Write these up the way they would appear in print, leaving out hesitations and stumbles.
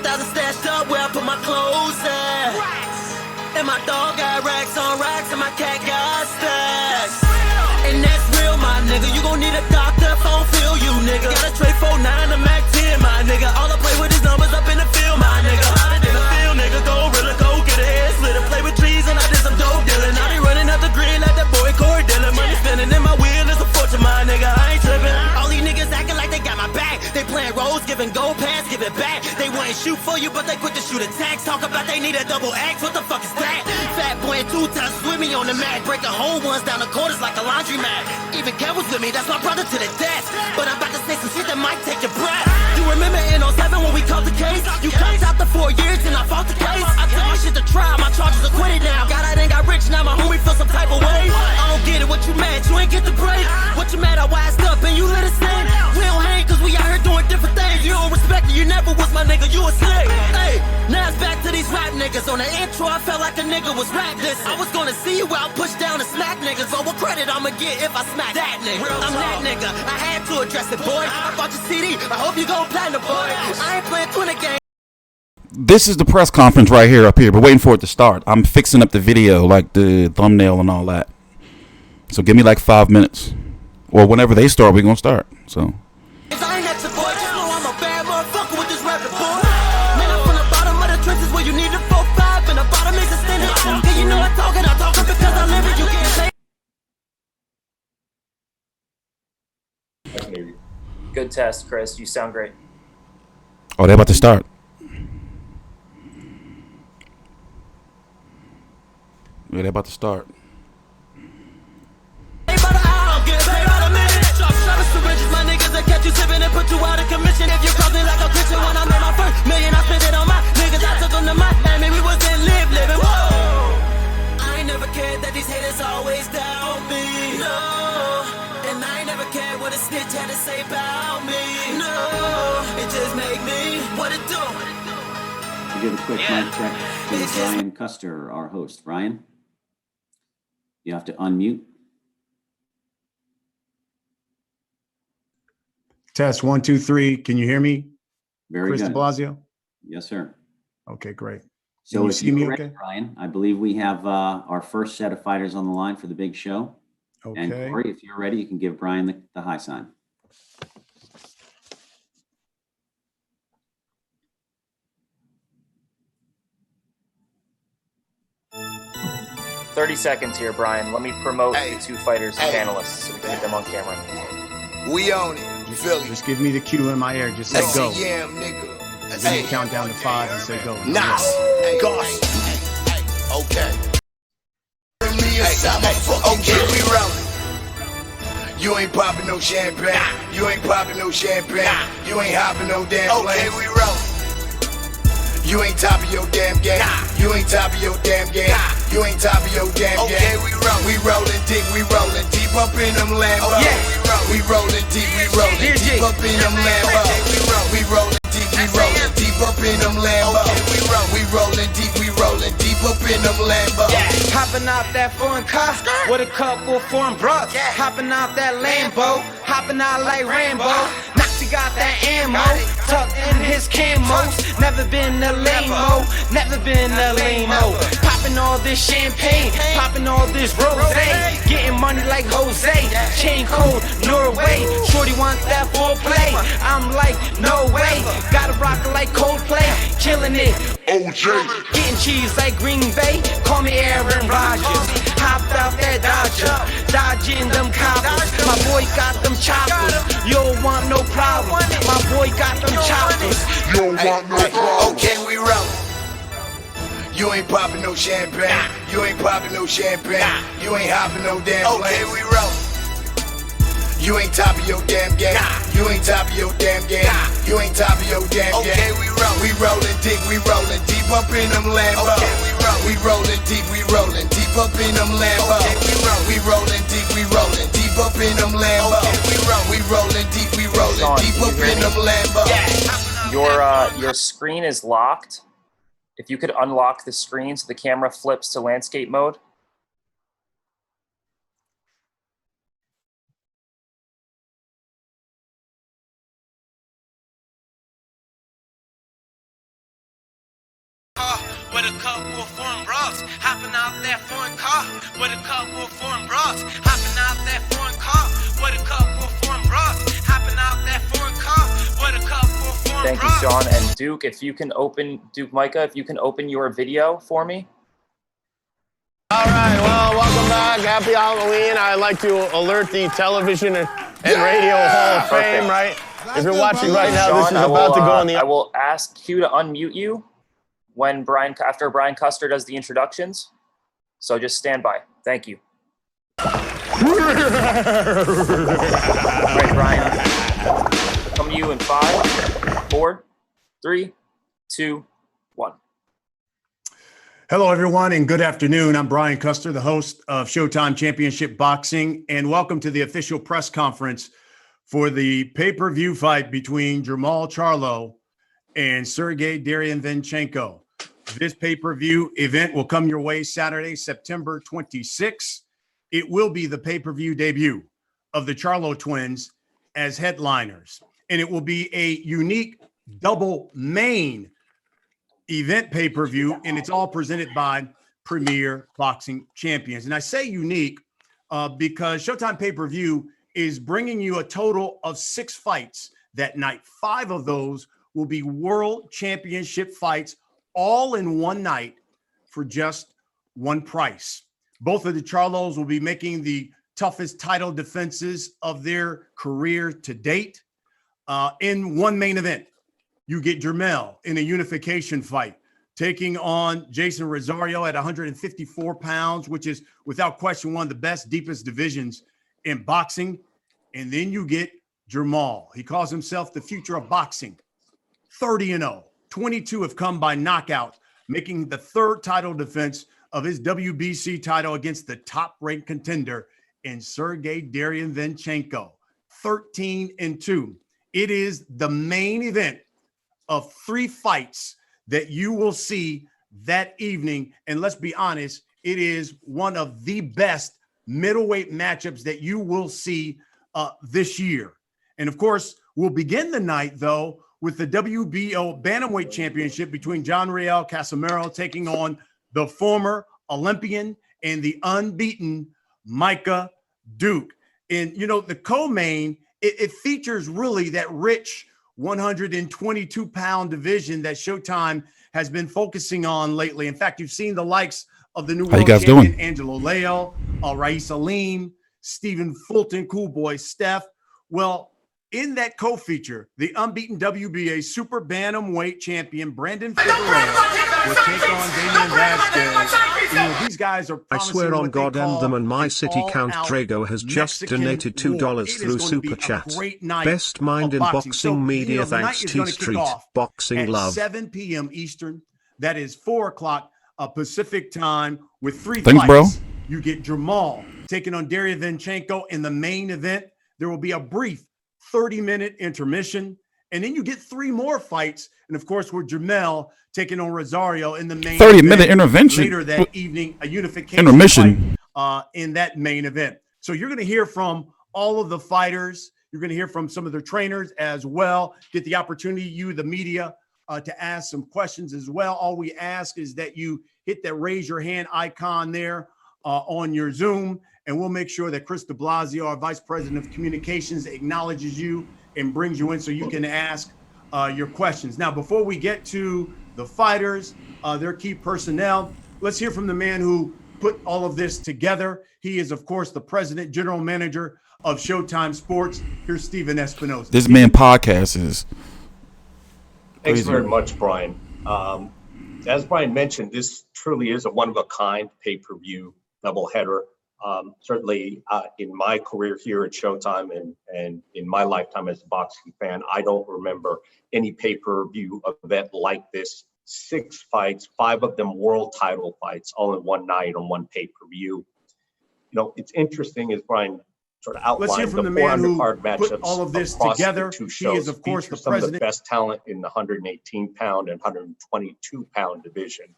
5,000 stashed up where I put my clothes at. And my dog got racks on racks, and my cat got stacks. And that's real, my nigga. You gon' need a doctor if I don't feel you, nigga. Got a tray 4-9 to Mac 10, my nigga. All I play with is numbers up in the field, my nigga. Hotter than a field, nigga. Go really go get a head slitter. Play with trees and I did some dope dealing. I be running up the grid like that boy Corey Dillon. Money spinning in my wheel is a fortune, my nigga. I ain't tripping. All these niggas acting like they got my back. They playing roles, giving gold pass, give it back. They wouldn't shoot for you, but they quick to shoot attacks. Talk about they need a double axe. What the fuck is that? Fat boy and 2 times with me on the mat. Breaking whole ones down the quarters like a laundromat. Even Kev was with me, that's my brother to the death. But I'm about to say some shit that might take your breath. You remember in '07 when we caught the case? You comes out the 4 years and I fought the case. I took my shit to trial, my charges acquitted now. God, I done got rich, now my homie feel some type of way. I don't get it, what you mad? You ain't get the break. What you mad? I wised up and you let it stand. We don't hang cause we out here doing different things. You don't respect it, you never was my nigga, you a slave. Hey, now it's back to these rap niggas. On the intro, I felt like a nigga was rap this. I was gonna see you out, push down and smack niggas. But what credit I'ma get if I smack that nigga? I'm that nigga, I had to address it, boy. I bought your CD, I hope you gon' platinum, boy. I ain't playing 20 games. This is the press conference right here up here. We're waiting for it to start. I'm fixing up the video, like the thumbnail and all that. So give me like 5 minutes. Or whenever they start, we're going to start. So. I ain't at your boy, just know I'm a bad motherfucker with this rapping, boy. Man, I'm from the bottom of the trenches where you need a 4-5 and the bottom is extended. Yeah, you know I talk it because I live it, you can't say. Good test, Chris. You sound great. Oh, they're about to start. Yeah, they're about to start. My niggas that catch you sipping and put you out of commission. If you cross me like a Christian, when I made my first million, I spent it on my niggas. I took them to Miami, we was in living. Whoa! I ain't never cared that these haters always doubt me. No, and I ain't never cared what a snitch had to say about me. No, it just make me what it do. We give a quick mic check to Brian Custer, our host. Brian, you have to unmute. Test 1, 2, 3. Can you hear me? Very Chris good. de Blasio? Yes, sir. Okay, great. So Can you if see you're me ready, okay? Brian, I believe we have our first set of fighters on the line for the big show. And Okay. Corey, if you're ready, you can give Brian the high sign. "30 seconds here, Brian. Let me promote the 2 fighters and panelists so we can get them on camera." We own it. You feel it? Just give me the cue in my ear. Just say go. Yeah, nigga. Then you count down to 5 and say go. Nice. Gosh. Okay. Okay, we rollin'. You ain't popping no champagne. You ain't popping no champagne. You ain't hopping no damn plane. Okay, we rollin'. You ain't top of your damn game. You ain't top of your damn game. You ain't top of your damn game. Okay, we rollin' deep, we rollin' deep up in them Lambos. Yeah, we rollin' deep, we rollin' deep up in them Lambos. We rollin' deep, we rollin' deep up in them Lambos. We rollin' deep, we rollin' deep up in them Lambos. Hopping out that foreign car with a couple foreign bros. Hopping out that Lambo, hopping out like Rambo. Nazi got that ammo, tucked in his camos. Never been a lame-o, never been a lame-o. Popping all this champagne, popping all this rosé. Getting money like Jose, chain code Norway. Shorty wants that foreplay, I'm like, no way. Gotta rock it like Coldplay, killing it. OJ. Getting cheese like Green Bay, call me Aaron Rodgers. Hopped out that Dodger, dodging them coppers. My boy got them choppers, you don't want no problem. My boy got them choppers, you don't want no problem. Okay, we rollin'. You ain't popping no champagne. You ain't popping no champagne. You ain't hopping no damn plane. Okay, we rollin'. You ain't top of your damn game. You ain't top of your damn game. You ain't top of your damn game. Okay, we rollin' deep, we rollin' deep up in them Lambos. Okay, we rollin' deep, we rollin' deep up in them Lambos. Okay, we rollin' deep, we rollin' deep up in them Lambos. Okay, we rollin' deep, we rollin' deep up in them Lambos. Your screen is locked. If you could unlock the screen so the camera flips to landscape mode. with a couple of foreign bras. Hopping out that foreign car with a couple of foreign bras. Hopping out that foreign car with a couple of foreign bras. Hopping out that foreign car with a couple of foreign bras. Thank you, Sean. And Duke, if you can open, Micah, if you can open your video for me. All right, well, welcome back. Happy Halloween. I'd like to alert the television and radio Hall of Fame, right? If you're watching right now, Sean, this is about to go on the... I will ask Q to unmute you when after Brian Custer does the introductions. So just stand by. Thank you. All right, Brian. Come to you in 5, 4, 3, 2, 1. Hello, everyone, and good afternoon. I'm Brian Custer, the host of Showtime Championship Boxing, and welcome to the official press conference for the pay-per-view fight between Jermall Charlo and Sergey Derevyanchenko. This pay-per-view event will come your way Saturday, September 26th. It will be the pay-per-view debut of the Charlo twins as headliners, and it will be a unique double main event pay-per-view, and it's all presented by Premier Boxing Champions. And I say unique because Showtime pay-per-view is bringing you a total of 6 fights that night. 5 of those will be world championship fights, all in one night for just one price. Both of the Charlos will be making the toughest title defenses of their career to date in one main event. You get Jermell in a unification fight, taking on Jeison Rosario at 154 pounds, which is without question one of the best, deepest divisions in boxing. And then you get Jermall. He calls himself the future of boxing. 30-0. 22 have come by knockout, making the 3rd title defense of his WBC title against the top-ranked contender in Sergey Derevyanchenko. 13-2. It is the main event of 3 fights that you will see that evening. And let's be honest, it is one of the best middleweight matchups that you will see this year. And of course, we'll begin the night, though, with the WBO Bantamweight Championship between John Riel Casimero taking on the former Olympian and the unbeaten Micah Duke. And, you know, the co-main, it features really that rich 122-pound division that Showtime has been focusing on lately. In fact, you've seen the likes of the new world champion, Angelo Leo, Raisa Leem, Stephen Fulton, Cool Boy Steph. Well, in that co-feature, the unbeaten WBA Super Bantamweight champion Brandon Figueroa will take on Damien Vasquez. You know, these guys are I swear on God and them and my city Count Drago has just donated $2 through Super Chat. Best mind in boxing media, thanks T Street. Boxing love. 7 p.m. Eastern. That is 4 o'clock Pacific time with 3 Thanks, fights. bro. You get Jermall taking on Derevyanchenko in the main event. There will be a brief 30-minute intermission, and then you get 3 more fights. And of course, with Jermell taking on Rosario in the main 30-minute intervention later that evening, a unification intermission fight, in that main event. So you're going to hear from all of the fighters. You're going to hear from some of their trainers as well. Get the opportunity, you, the media, to ask some questions as well. All we ask is that you hit that raise your hand icon there on your Zoom, and we'll make sure that Chris de Blasio, our Vice President of Communications, acknowledges you and brings you in so you can ask your questions. Now, before we get to the fighters, their key personnel, let's hear from the man who put all of this together. He is, of course, the president, general manager of Showtime Sports. Here's Steven Espinosa. This man podcast is Thanks crazy. very much, Brian. As Brian mentioned, this truly is a one-of-a-kind pay-per-view doubleheader. Certainly in my career here at Showtime and in my lifetime as a boxing fan, I don't remember any pay-per-view event like this. 6 fights, 5 of them world title fights, all in one night on one pay-per-view. You know, it's interesting as Brian sort of outlined. Let's hear from the man who put all of this together. He is, of course, the some president. of the best talent in the 118-pound and 122-pound division.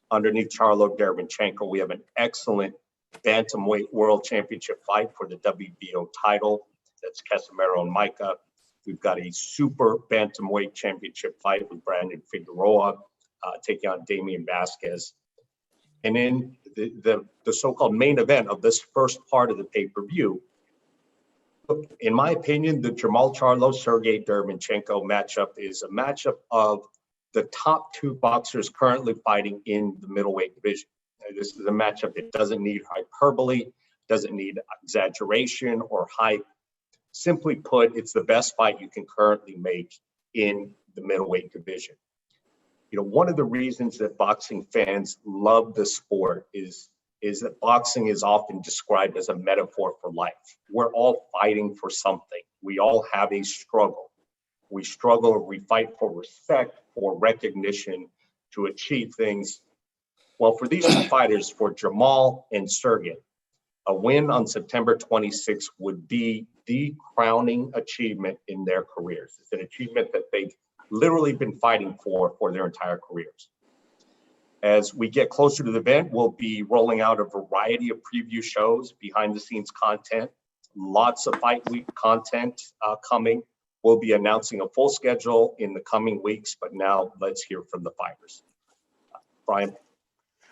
Underneath Charlo Derevyanchenko, we have an excellent Bantamweight World Championship fight for the WBO title. That's Casimero and Micah. We've got a Super Bantamweight Championship fight with Brandon Figueroa. taking on Damien Vasquez. And then the so-called main event of this first part of the pay-per-view, in my opinion, the Jermall Charlo, Sergey Derevyanchenko matchup is a matchup of the top two boxers currently fighting in the middleweight division. This is a matchup that doesn't need hyperbole, doesn't need exaggeration or hype. Simply put, it's the best fight you can currently make in the middleweight division. You know, one of the reasons that boxing fans love the sport is that boxing is often described as a metaphor for life. We're all fighting for something. We all have a struggle. We struggle or we fight for respect, for recognition, to achieve things. Well, for these two fighters, for Jermall and Sergey, a win on September 26th would be the crowning achievement in their careers. It's an achievement that they've literally been fighting for their entire careers. As we get closer to the event, we'll be rolling out a variety of preview shows, behind the scenes content, lots of fight week content coming. We'll be announcing a full schedule in the coming weeks, but now let's hear from the fighters. Brian.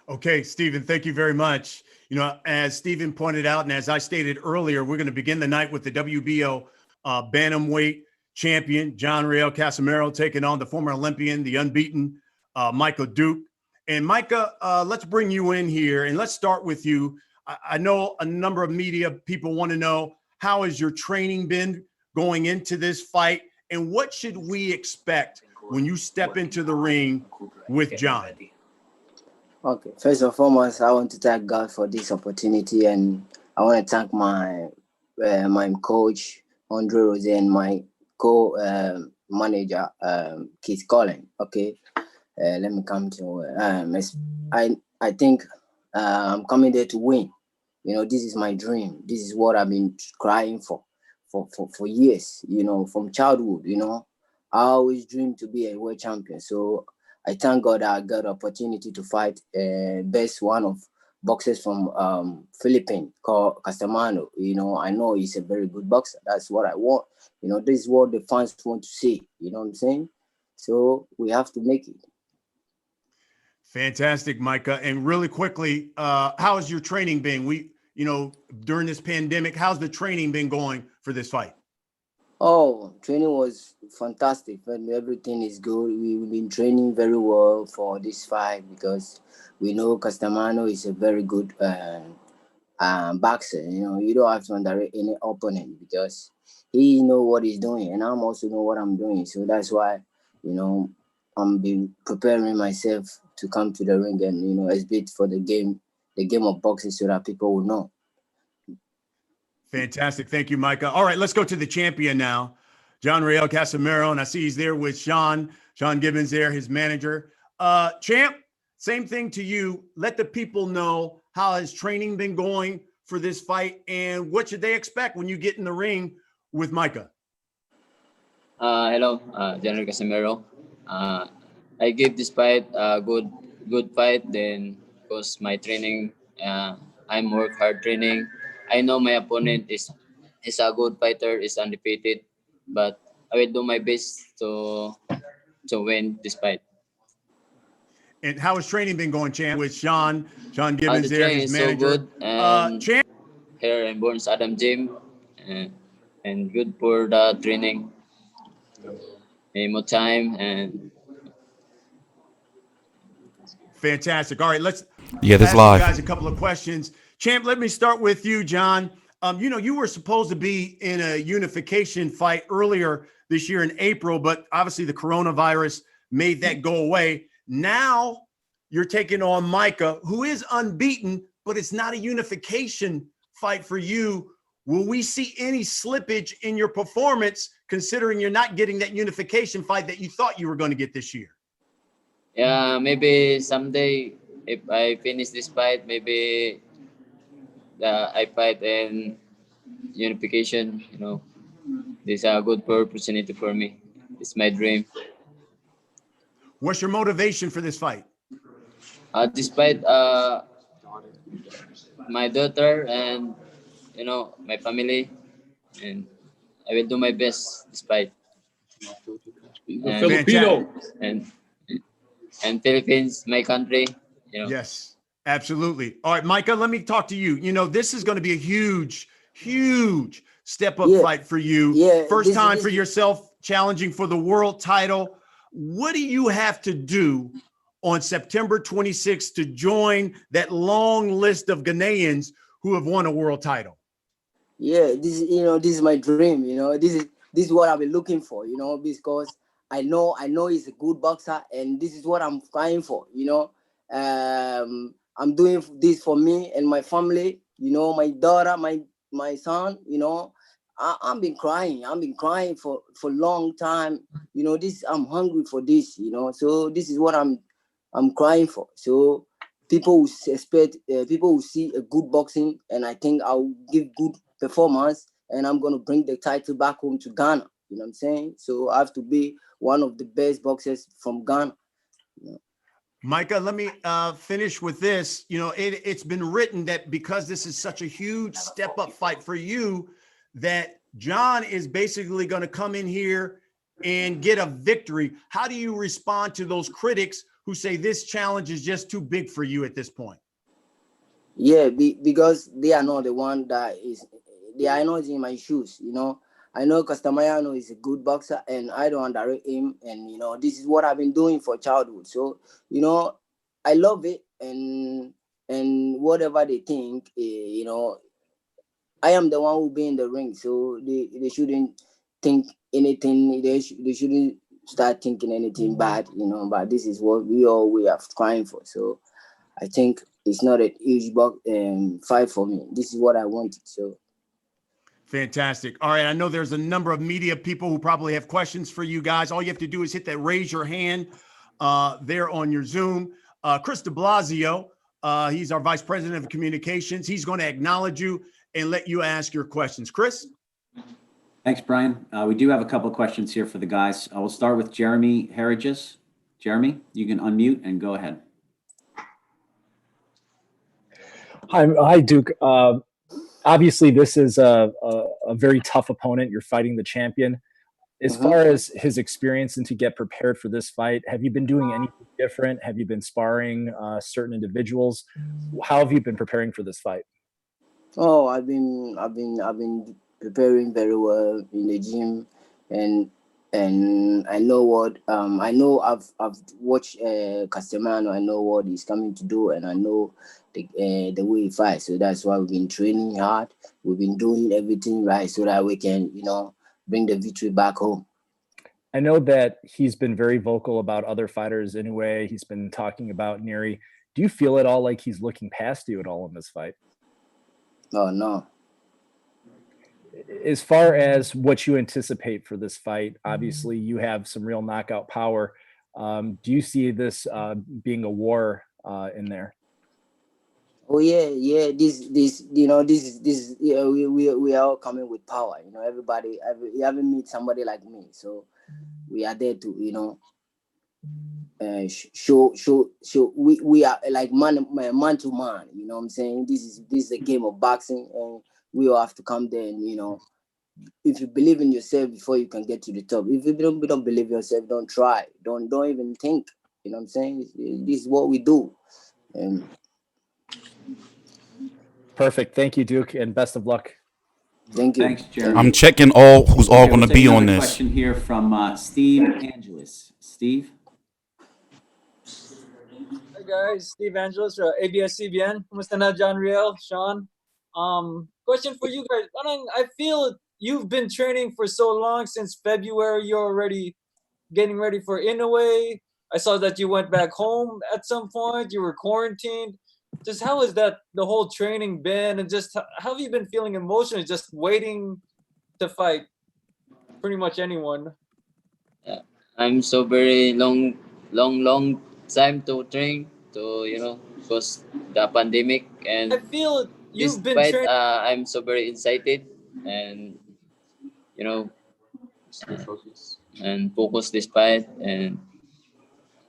Okay, Stephen, thank you very much. You know, as Stephen pointed out, and as I stated earlier, we're going to begin the night with the WBO Bantamweight champion, Jermall Charlo, taking on the former Olympian, the unbeaten Micah Duke. And Micah, let's bring you in here and let's start with you. I know a number of media people want to know, how has your training been going into this fight? And what should we expect when you step into the ring with John? Okay, first and foremost, I want to thank God for this opportunity, and I want to thank my coach, Andre Rose, and my co-manager, Keith Collin. Okay, let me come to I think I'm coming there to win. You know, this is my dream. This is what I've been crying for years. You know, from childhood. You know, I always dreamed to be a world champion. So I thank God I got the opportunity to fight best one of boxers from Philippines called Castamano. You know, I know he's a very good boxer. That's what I want. You know, this is what the fans want to see. You know what I'm saying? So we have to make it. Fantastic, Micah. And really quickly, how has your training been? During this pandemic, how's the training been going for this fight? Oh, training was fantastic, and everything is good. We've been training very well for this fight because we know Castamano is a very good boxer. You know, you don't have to underrate any opponent because he know what he's doing, and I'm also know what I'm doing. So that's why, you know, I'm been preparing myself to come to the ring and, you know, exhibit for the game of boxing so that people will know. Fantastic. Thank you, Micah. All right, let's go to the champion now, Jermall Charlo. And I see he's there with Sean Gibbons there, his manager. Champ, same thing to you. Let the people know how has training been going for this fight and what should they expect when you get in the ring with Micah? Hello, Jermall Charlo. I give this fight a good fight. Then, because my training, I'm work hard training. I know my opponent is a good fighter, is undefeated, but I will do my best to win this fight. And how has training been going, Champ, with Sean Gibbons the there, training his is manager? so good. And Champ. Here in Burns Adam Gym, and good for the training. More time and fantastic. All right, let's this live. You guys a couple of questions. Champ, let me start with you, John. You know, you were supposed to be in a unification fight earlier this year in April, but obviously the coronavirus made that go away. Now you're taking on Micah, who is unbeaten, but it's not a unification fight for you. Will we see any slippage in your performance, considering you're not getting that unification fight that you thought you were going to get this year? Yeah, maybe someday if I finish this fight, maybe I fight in unification. You know, this is a good opportunity for me. It's my dream. What's your motivation for this fight? Despite my daughter and, you know, my family, and I will do my best despite. And and Philippines, my country. You know. Yes, absolutely. All right, Micah, let me talk to you. You know, this is going to be a huge, huge step up fight for you. Yeah, First time for yourself challenging for the world title. What do you have to do on September 26th to join that long list of Ghanaians who have won a world title? Yeah, this is my dream. This is what I've been looking for. Because I know he's a good boxer, and this is what I'm crying for. I'm doing this for me and my family. My daughter, my son. I've been crying. I've been crying for a long time. I'm hungry for this. So this is what I'm crying for. So people will expect, people will see a good boxing, and I think I'll give good performance, and I'm gonna bring the title back home to Ghana. You know what I'm saying? So I have to be one of the best boxers from Ghana. Micah, let me finish with this. It's been written that because this is such a huge step up fight for you, that John is basically going to come in here and get a victory. How do you respond to those critics who say this challenge is just too big for you at this point? Yeah, because they are not the one they are not in my shoes. I know Castamayano is a good boxer, and I don't underrate him. And this is what I've been doing for childhood. So I love it, and whatever they think, I am the one who be in the ring. So they shouldn't think anything. They shouldn't start thinking anything bad. But this is what we are trying for. So I think it's not a huge fight for me. This is what I wanted. So. Fantastic. All right. I know there's a number of media people who probably have questions for you guys. All you have to do is hit that raise your hand there on your Zoom. Chris de Blasio, he's our Vice President of Communications. He's going to acknowledge you and let you ask your questions. Chris? Thanks, Brian. We do have a couple of questions here for the guys. I will start with Jeremy Herridges. Jeremy, you can unmute and go ahead. Hi, Duke. Obviously, this is a very tough opponent. You're fighting the champion. As far as his experience and to get prepared for this fight, have you been doing anything different? Have you been sparring certain individuals? How have you been preparing for this fight? Oh, I've been preparing very well in the gym, and I know what I know. I've watched Castellano. I know what he's coming to do, and I know the way he fights. So that's why we've been training hard. We've been doing everything right so that we can, bring the victory back home. I know that he's been very vocal about other fighters anyway. He's been talking about Neri. Do you feel at all like he's looking past you at all in this fight? Oh, no. As far as what you anticipate for this fight, obviously you have some real knockout power. Do you see this being a war in there? Oh yeah. This we are all coming with power. Everybody. You haven't meet somebody like me, so we are there to show. We are like man to man. You know what I'm saying? This is a game of boxing, and we all have to come there and if you believe in yourself before you can get to the top. If you don't believe in yourself, don't try. Don't even think. You know what I'm saying? This is what we do. And perfect. Thank you, Duke, and best of luck. Thank you. Thanks, Jeremy. I'm checking who's all going to be on this. Question here from Steve Angelis. Steve. Hi guys, Steve Angelis, ABS-CBN. Kumusta na, John Riel, Sean? Question for you guys. I feel you've been training for so long, since February. You're already getting ready for Inoue. I saw that you went back home at some point. You were quarantined. Just how has the whole training been, and just how have you been feeling emotionally, just waiting to fight pretty much anyone? I'm so very long time to train because the pandemic, and I feel you've been training. I'm so very excited and and focus this fight, and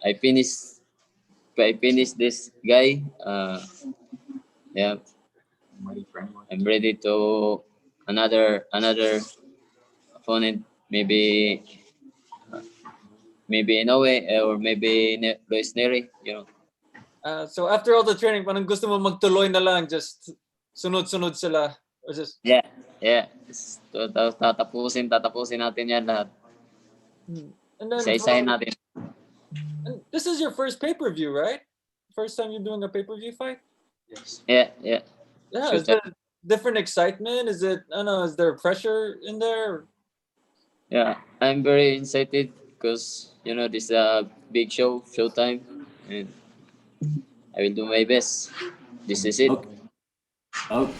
I finished this guy. Yeah, I'm ready to another opponent. Maybe maybe Inoue or maybe Luis Neri, So after all the training, parang gusto mo magtuloy na lang, just sunod-sunod sila. Or just... Yeah. Tatapusin natin yan lahat. And then, Isa-isahin natin. And this is your first pay-per-view, right? First time you're doing a pay-per-view fight? Yeah. Yeah, is there different excitement? Is it, I don't know, is there pressure in there? Yeah, I'm very excited because, this is a big show, Showtime, and I will do my best. This is it. Okay.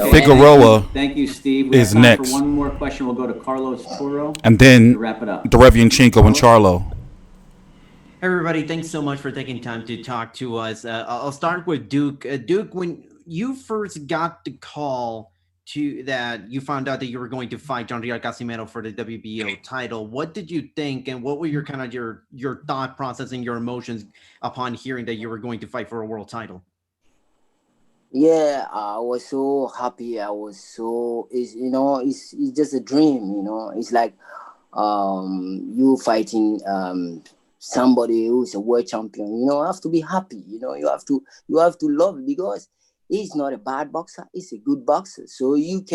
Figueroa Thank you, Steve. We is have time next. For one more question, we'll go to Carlos Toro. And then to wrap it up. Derevyanchenko and Charlo. Hey everybody, thanks so much for taking time to talk to us. I'll start with Duke. Duke, when you first got the call that you found out that you were going to fight Jean-Pierre Casimero for the WBO title, what did you think, and what were your kind of your thought process and your emotions upon hearing that you were going to fight for a world title? Yeah, I was so happy. It's just a dream. It's like you fighting somebody who's a world champion. You have to be happy. You have to love it, because he's not a bad boxer. He's a good boxer. So you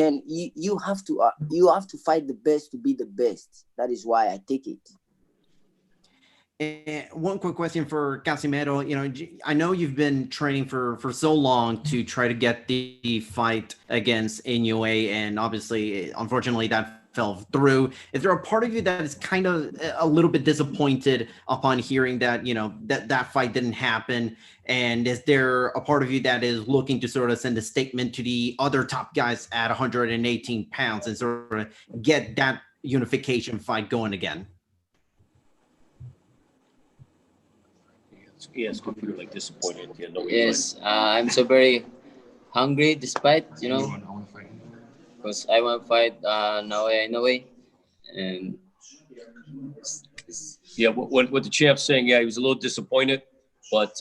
have to fight the best to be the best. That is why I take it. And one quick question for Casimero. I know you've been training for so long to try to get the fight against Inoue, and obviously, unfortunately, that fell through. Is there a part of you that is kind of a little bit disappointed upon hearing that, that fight didn't happen? And is there a part of you that is looking to sort of send a statement to the other top guys at 118 pounds and sort of get that unification fight going again? Yes, you're like disappointed. Yes, I'm so very hungry despite, because I want to fight Inoue, and yeah, what the champ's saying, yeah, he was a little disappointed, but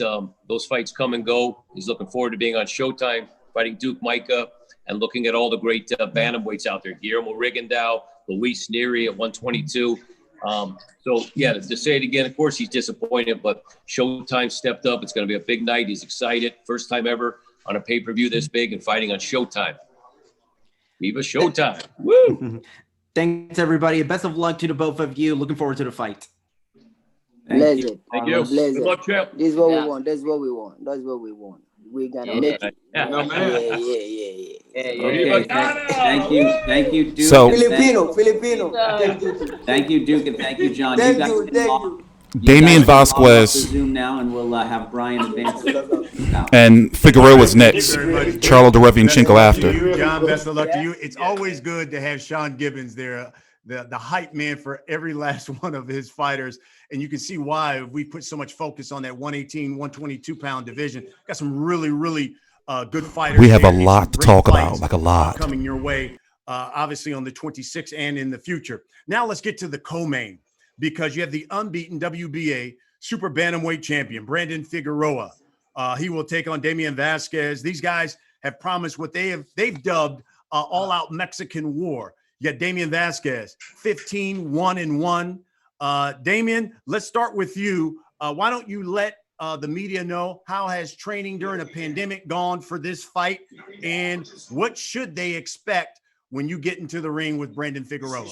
those fights come and go. He's looking forward to being on Showtime, fighting Duke Micah, and looking at all the great bantamweights out there. Guillermo Rigondeaux, Luis Neri at 122. So yeah, to say it again, of course he's disappointed, but Showtime stepped up. It's going to be a big night. He's excited. First time ever on a pay-per-view this big and fighting on Showtime. Viva Showtime. Woo! Thanks, everybody. Best of luck to the both of you. Looking forward to the fight. Thank you. Thank you. Good luck, champ. This is what we want. That's what we want. That's what we want. We're gonna make it. Yeah. Okay. Thank you, Duke. So- Filipino. Thank you, Duke, and thank you, John. Thank guys you. can Thank log- you. Damien guys can log off the Vasquez Zoom now, and we'll have Brian advance. and Figueroa was next. Charlo Derevyanchenko after. You, John, best of luck to you. It's always good to have Sean Gibbons there, the hype man for every last one of his fighters. And you can see why we put so much focus on that 118, 122 pound division. Got some really, really good fighters. We have a there. lot to Great talk fights, about, like a lot. coming your way, obviously on the 26th and in the future. Now let's get to the co-main, because you have the unbeaten WBA super bantamweight champion, Brandon Figueroa. He will take on Damien Vasquez. These guys have promised what they've dubbed all-out Mexican war. You got Damien Vasquez, 15-1-1. Damien, let's start with you. Why don't you let the media know how has training during a pandemic gone for this fight, and what should they expect when you get into the ring with Brandon Figueroa?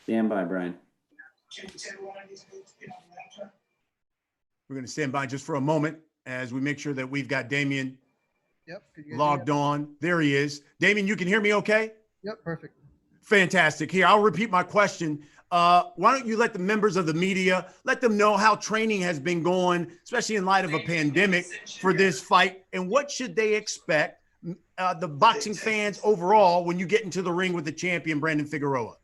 Stand by, Brian. We're going to stand by just for a moment as we make sure that we've got Damien Yep. logged on. There he is. Damien, you can hear me okay? Yep, perfect. Fantastic. Here, I'll repeat my question. Why don't you let the members of the media, let them know how training has been going, especially in light of a pandemic, for this fight, and what should they expect, the boxing fans overall, when you get into the ring with the champion, Brandon Figueroa?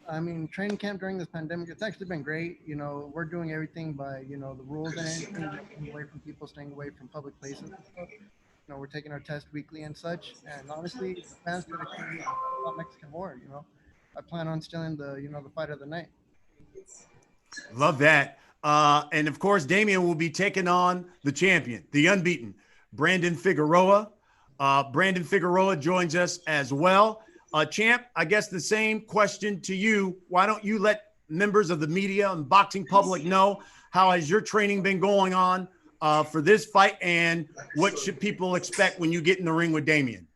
I mean, training camp during this pandemic, it's actually been great. We're doing everything by, the rules and anything, staying away from people, staying away from public places and stuff. We're taking our test weekly and such. And honestly, the fans are excited about Mexican war, I plan on stealing the fight of the night. Love that. And of course, Damien will be taking on the champion, the unbeaten, Brandon Figueroa. Brandon Figueroa joins us as well. Champ, I guess the same question to you. Why don't you let members of the media and boxing public know how has your training been going on for this fight, and what should people expect when you get in the ring with Damien?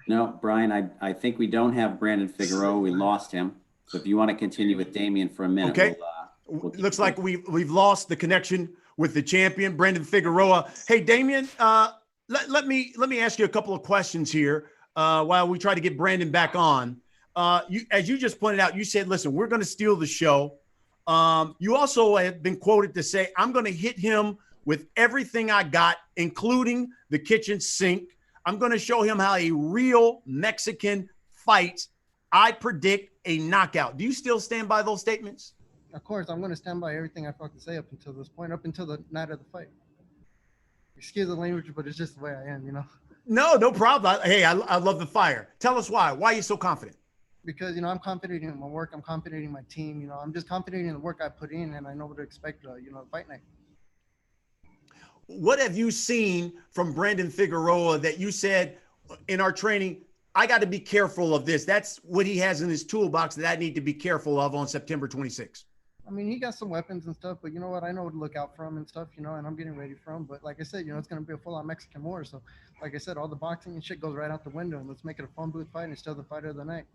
No, Brian, I think we don't have Brandon Figueroa. We lost him. So if you want to continue with Damien for a minute. Okay. Looks like we've lost the connection with the champion, Brandon Figueroa. Hey, Damien, let me ask you a couple of questions here while we try to get Brandon back on. As you just pointed out, you said, listen, we're going to steal the show. You also have been quoted to say, I'm going to hit him with everything I got, including the kitchen sink. I'm going to show him how a real Mexican fights. I predict a knockout. Do you still stand by those statements? Of course, I'm going to stand by everything I fucking say up until this point, up until the night of the fight. Excuse the language, but it's just the way I am, you know? No problem. I love the fire. Tell us why. Why are you so confident? Because, you know, I'm confident in my work. I'm confident in my team. You know, I'm just confident in the work I put in, and I know what to expect, you know, fight night. What have you seen from Brandon Figueroa that you said in our training, I got to be careful of this? That's what he has in his toolbox that I need to be careful of on September 26th. I mean, he got some weapons and stuff, but you know what? I know what to look out for him and stuff, you know, and I'm getting ready for him. But like I said, you know, it's going to be a full-on Mexican war. So like I said, all the boxing and shit goes right out the window, and let's make it a fun booth fight and still the fighter of the night.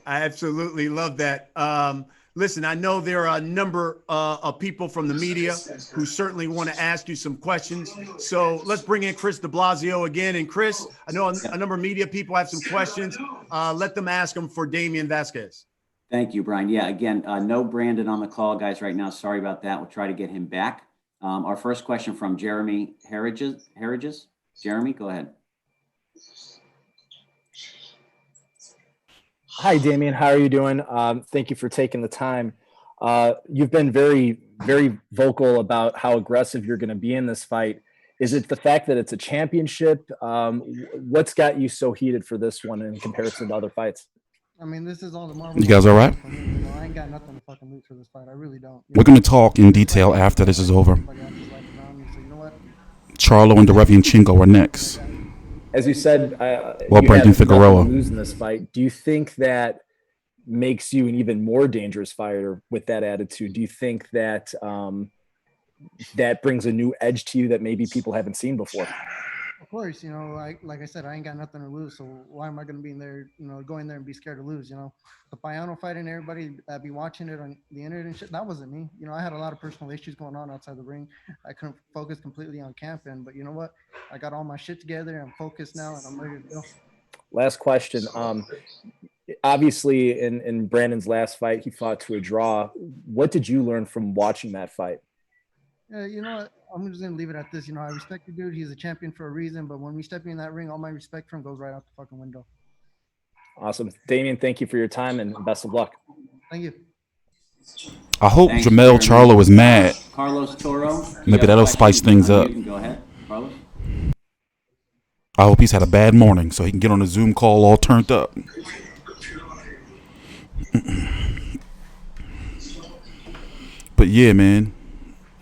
I absolutely love that. Listen, I know there are a number of people from the media who certainly want to ask you some questions. So let's bring in Chris de Blasio again. And Chris, I know a number of media people have some questions. Let them ask them for Damien Vasquez. Thank you, Brian. Yeah, again, no Brandon on the call, guys, right now. Sorry about that. We'll try to get him back. Our first question from Jeremy Harridges. Jeremy, go ahead. Hi, Damien. How are you doing? Thank you for taking the time. You've been very, very vocal about how aggressive you're going to be in this fight. Is it the fact that it's a championship? What's got you so heated for this one in comparison to other fights? I mean, this is all the Marvel. You guys all right? You know, I ain't got nothing to fucking lose for this fight. I really don't. We're going to talk in detail after this is over. Charlo and Derevyanchenko are next. As you said, Well, Brandon Figueroa losing this fight. Do you think that makes you an even more dangerous fighter with that attitude? Do you think that that brings a new edge to you that maybe people haven't seen before? Of course, you know, like I said, I ain't got nothing to lose. So why am I going to be in there, you know, go in there and be scared to lose? You know, the Payano fight and everybody that be watching it on the internet and shit, that wasn't me. You know, I had a lot of personal issues going on outside the ring. I couldn't focus completely on camping, but you know what? I got all my shit together. I'm focused now, and I'm ready to go. Last question. Obviously, in Brandon's last fight, he fought to a draw. What did you learn from watching that fight? You know what? I'm just going to leave it at this. You know, I respect the dude. He's a champion for a reason. But when we step in that ring, all my respect for him goes right out the fucking window. Awesome. Damien, thank you for your time and best of luck. Thank you. I hope Jermall Charlo is mad. Carlos Toro. Maybe that'll spice things up. Go ahead, Carlos. I hope he's had a bad morning so he can get on a Zoom call all turned up. But yeah, man.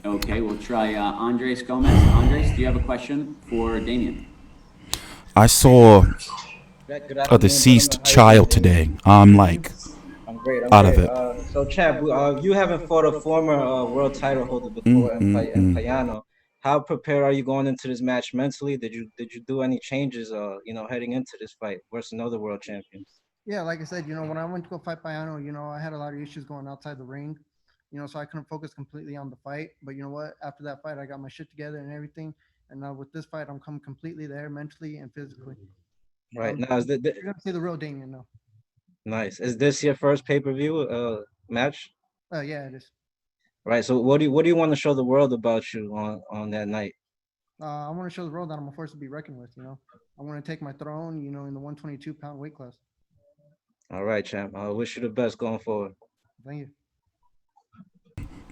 Okay, we'll try Andres Gomez. Andres, do you have a question for Damien? I saw a deceased child today. I'm like out of it. So, Chad, you haven't fought a former world title holder before in Payano. How prepared are you going into this match mentally? Did you do any changes, you know, heading into this fight versus another world champion? Yeah, like I said, you know, when I went to go fight Payano, you know, I had a lot of issues going outside the ring. You know, so I couldn't focus completely on the fight. But you know what? After that fight, I got my shit together and everything. And now with this fight, I'm coming completely there mentally and physically. Right. Now, you're going to see the real Damien now. Nice. Is this your first pay-per-view match? Yeah, it is. Right. So what do you want to show the world about you on that night? I want to show the world that I'm a force to be reckoned with, you know. I want to take my throne, you know, in the 122-pound weight class. All right, champ. I wish you the best going forward. Thank you.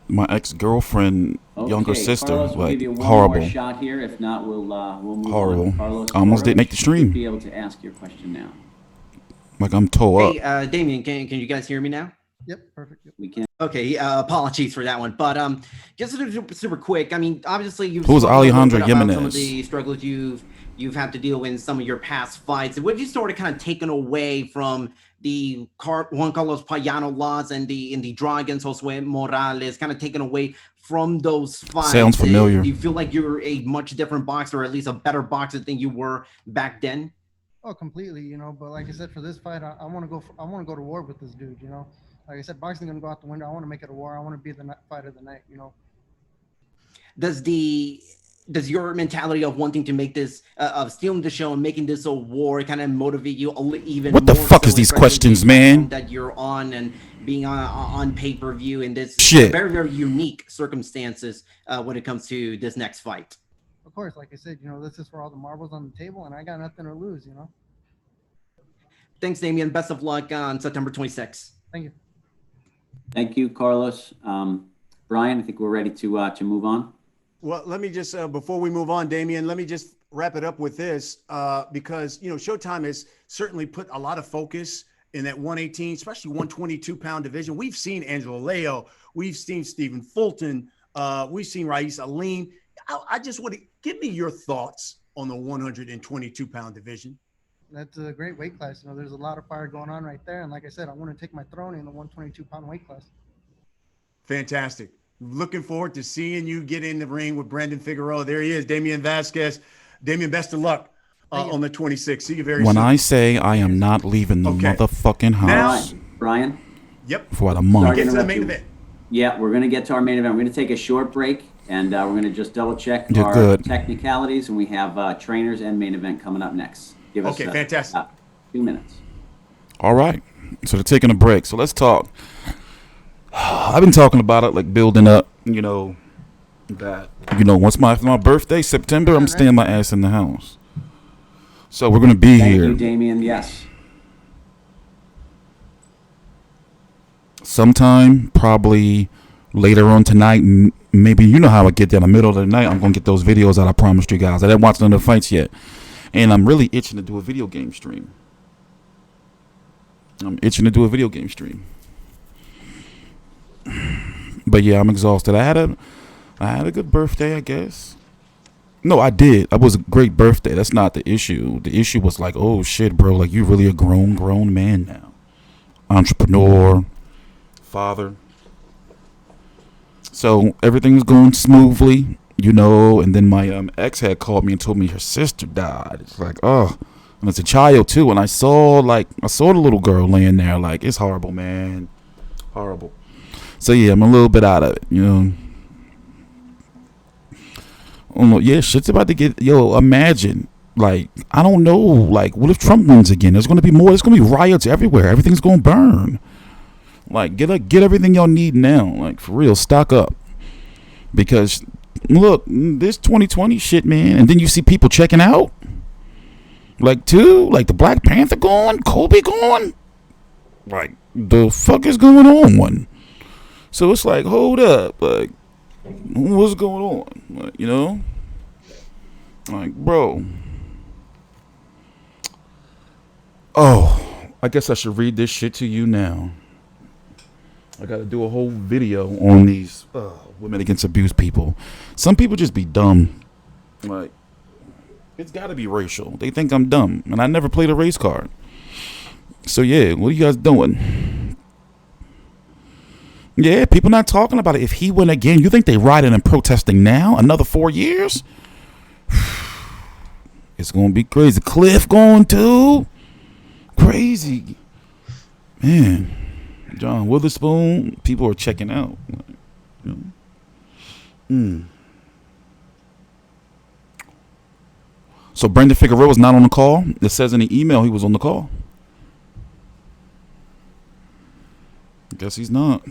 My ex-girlfriend, younger sister, Carlos, we'll like give you one horrible. more shot here. If not, we'll move horrible. on. Carlos, I almost didn't make the stream. Be able to ask your question now. Like I'm toe up. Hey, Damien, can you guys hear me now? Yep, perfect. Yep. We can. Okay, apologies for that one, but just super quick. I mean, obviously you've Who's spoken a little Alejandro bit about some of Jimenez? the struggles you've had to deal with in some of your past fights. What have you sort of kind of taken away from the Juan Carlos Payano loss and the draw against Josue Morales? Kind of taken away from those fights. Sounds familiar. Do you feel like you're a much different boxer, or at least a better boxer than you were back then? Oh, completely. You know, but like I said, for this fight, I want to go to war with this dude. You know. Like I said, boxing gonna go out the window. I want to make it a war. I want to be the fight of the night. You know. Does your mentality of wanting to make this of stealing the show and making this a war kind of motivate you even? What the more fuck so is these in questions, man? That you're on and being on pay-per-view in this Shit. very, very unique circumstances when it comes to this next fight. Of course, like I said, you know, this is for all the marbles on the table, and I got nothing to lose. You know. Thanks, Damien. Best of luck on September 26th. Thank you. Thank you, Carlos. Brian, I think we're ready to move on. Well, let me just, before we move on, Damien, let me just wrap it up with this, because, you know, Showtime has certainly put a lot of focus in that 118, especially 122-pound division. We've seen Angelo Leo. We've seen Stephen Fulton. We've seen Rais Aline. I just want to give me your thoughts on the 122-pound division. That's a great weight class. You know, there's a lot of fire going on right there. And like I said, I want to take my throne in the 122-pound weight class. Fantastic. Looking forward to seeing you get in the ring with Brandon Figueroa. There he is, Damien Vasquez. Damien, best of luck on the 26th. See you very soon. When I say I am not leaving the motherfucking house. Now, Brian? Yep. For about a month. Get to the main event. Yeah, we're going to get to our main event. We're going to take a short break, and we're going to just double check You're our good. technicalities, and we have trainers and main event coming up next. Give us fantastic. 2 minutes. All right. So they're taking a break. So let's talk. I've been talking about it, like building up, you know, that, you know, once after my birthday, September, I'm staying my ass in the house. So we're going to be here. Thank you, Damien. Yes. Sometime, probably later on tonight, maybe, you know how I get there in the middle of the night. I'm going to get those videos out I promised you guys. I didn't watch none of the fights yet. And I'm really itching to do a video game stream. But yeah, I'm exhausted. I had a good birthday, I guess. No, I did. It was a great birthday. That's not the issue. The issue was like, oh shit, bro, like you're really a grown man now. Entrepreneur, father. So everything was going smoothly, you know, and then my ex had called me and told me her sister died. It's like, oh, and it's a child too. And I saw the little girl laying there. Like, it's horrible, man. Horrible. So yeah, I'm a little bit out of it, you know. Oh, yeah, shit's about to get, imagine, like, I don't know, like, what if Trump wins again? There's going to be riots everywhere. Everything's going to burn. Like, get everything y'all need now. Like, for real, stock up. Because, look, this 2020 shit, man, and then you see people checking out. Like, the Black Panther gone, Kobe gone. Like, the fuck is going on? So it's like, hold up, like, what's going on? Like, you know? Like, bro. Oh, I guess I should read this shit to you now. I gotta do a whole video on these women against abused people. Some people just be dumb. Like, it's gotta be racial. They think I'm dumb, and I never played a race card. So yeah, what are you guys doing? Yeah, people not talking about it. If he win again, you think they rioting and protesting now? Another 4 years? It's gonna be crazy. Cliff going too? Crazy. Man. John Witherspoon, people are checking out. You know? So Brandon Figueroa was not on the call. It says in the email he was on the call. Guess he's not.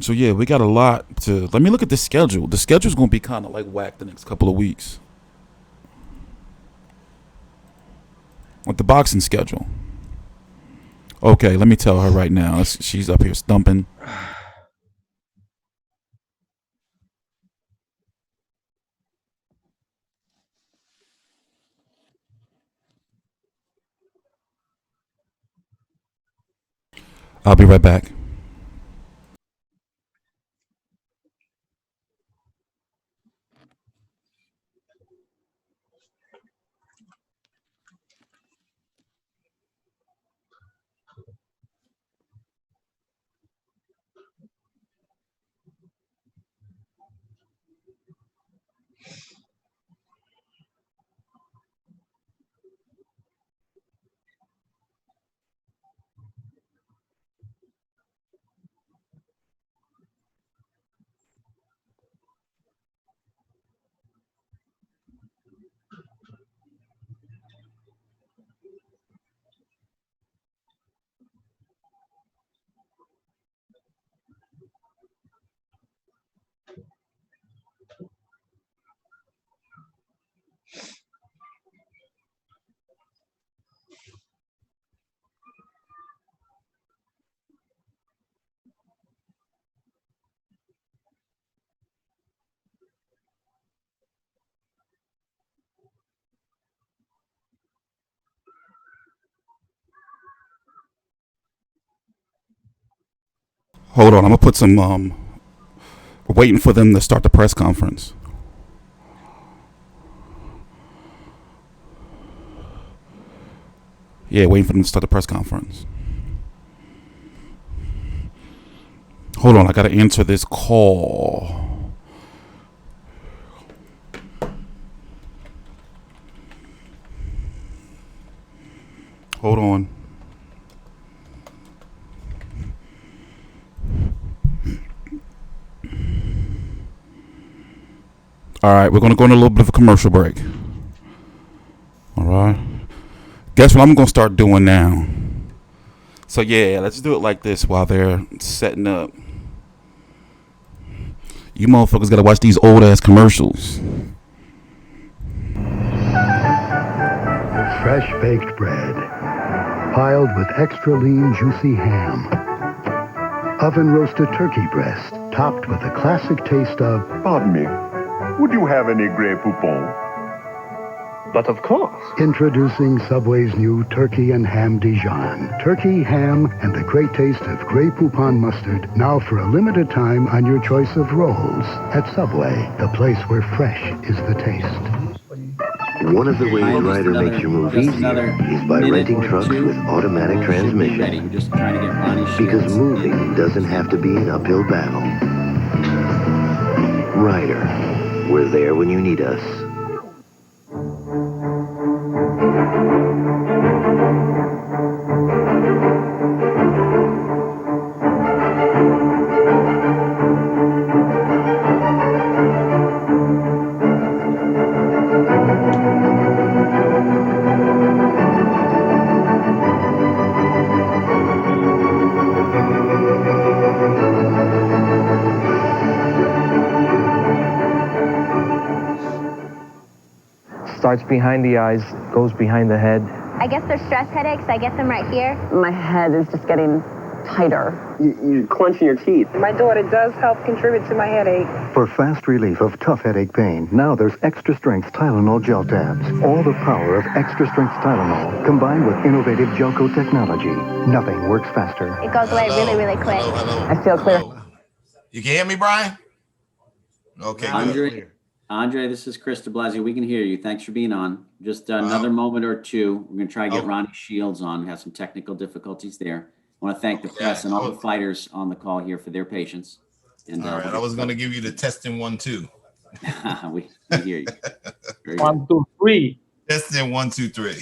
So yeah, we got a lot to. Let me look at the schedule. The schedule's gonna be kind of like whack the next couple of weeks. With the boxing schedule. Okay, let me tell her right now. She's up here stumping. I'll be right back. Hold on, I'm gonna put some. We're waiting for them to start the press conference. Yeah, waiting for them to start the press conference. Hold on, I gotta answer this call. Hold on. All right, we're going to go on a little bit of a commercial break. All right. Guess what I'm going to start doing now? So, yeah, let's do it like this while they're setting up. You motherfuckers got to watch these old-ass commercials. Fresh baked bread, piled with extra lean, juicy ham. Oven-roasted turkey breast, topped with the classic taste of... Pardon me. Would you have any Grey Poupon? But of course. Introducing Subway's new Turkey and Ham Dijon. Turkey, ham, and the great taste of Grey Poupon mustard, now for a limited time on your choice of rolls. At Subway, the place where fresh is the taste. One of the ways Ryder makes your move easier is by renting trucks with automatic transmission. Because moving doesn't have to be an uphill battle. Ryder. We're there when you need us. Starts behind the eyes, goes behind the head. I guess they're stress headaches. I get them right here. My head is just getting tighter. You're clenching your teeth. My daughter does help contribute to my headache. For fast relief of tough headache pain, now there's extra strength Tylenol gel tabs. All the power of extra strength Tylenol combined with innovative gel coat technology. Nothing works faster. It goes away really, really quick. I feel clear. You can hear me, Brian? Okay, Andre, this is Chris de Blasio. We can hear you. Thanks for being on. Just another moment or two. We're going to try to get Ronnie Shields on. We have some technical difficulties there. I want to thank the press and all the fighters on the call here for their patience. And, all right, I was going to give you the testing 1, 2. we hear you. Very 1, 2, 3. Testing 1, 2, 3.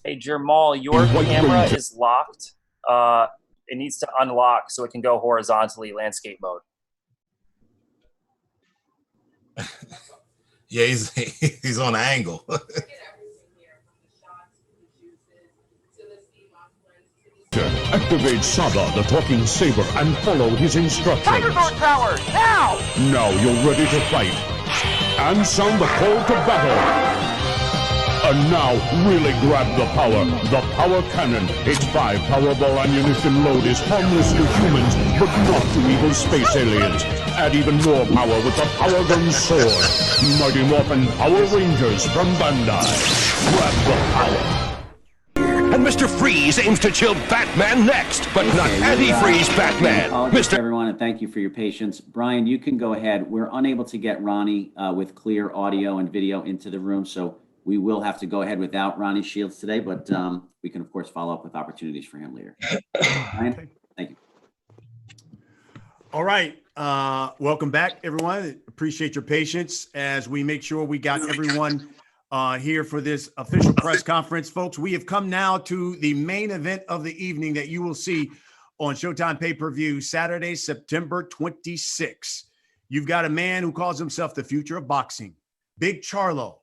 Hey, Jermall, your camera is locked. It needs to unlock so it can go horizontally landscape mode. Yeah, he's on an angle. Activate Saga, the talking saber, and follow his instructions. Tiger Guard power, now! Now you're ready to fight. And sound the call to battle. And now, really grab the power. The Power Cannon. Its 5 Powerball ammunition load is harmless to humans, but not to evil space aliens. Add even more power with the Power Gun Sword. Mighty Morphin Power Rangers from Bandai. Grab the power. And Mr. Freeze aims to chill Batman next, but not anti-freeze Batman. Mr. Everyone, and thank you for your patience. Brian, you can go ahead. We're unable to get Ronnie with clear audio and video into the room, so we will have to go ahead without Ronnie Shields today, but we can, of course, follow up with opportunities for him later. Brian, thank you. All right. Welcome back, everyone. Appreciate your patience as we make sure we got everyone here for this official press conference. Folks, we have come now to the main event of the evening that you will see on Showtime pay-per-view Saturday, September 26th. You've got a man who calls himself the future of boxing, Big Charlo,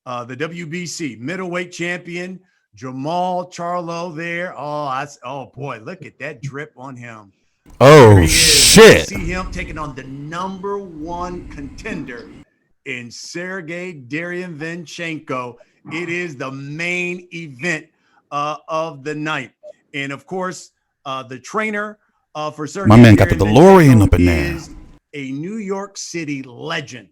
the WBC middleweight champion, Jermall Charlo there. Oh boy, look at that drip on him. Oh, shit. See him taking on the #1 contender in Sergey Derevyanchenko. It is the main event of the night. And of course, the trainer for Sergey, my man got the DeLorean up in there. Is a New York City legend.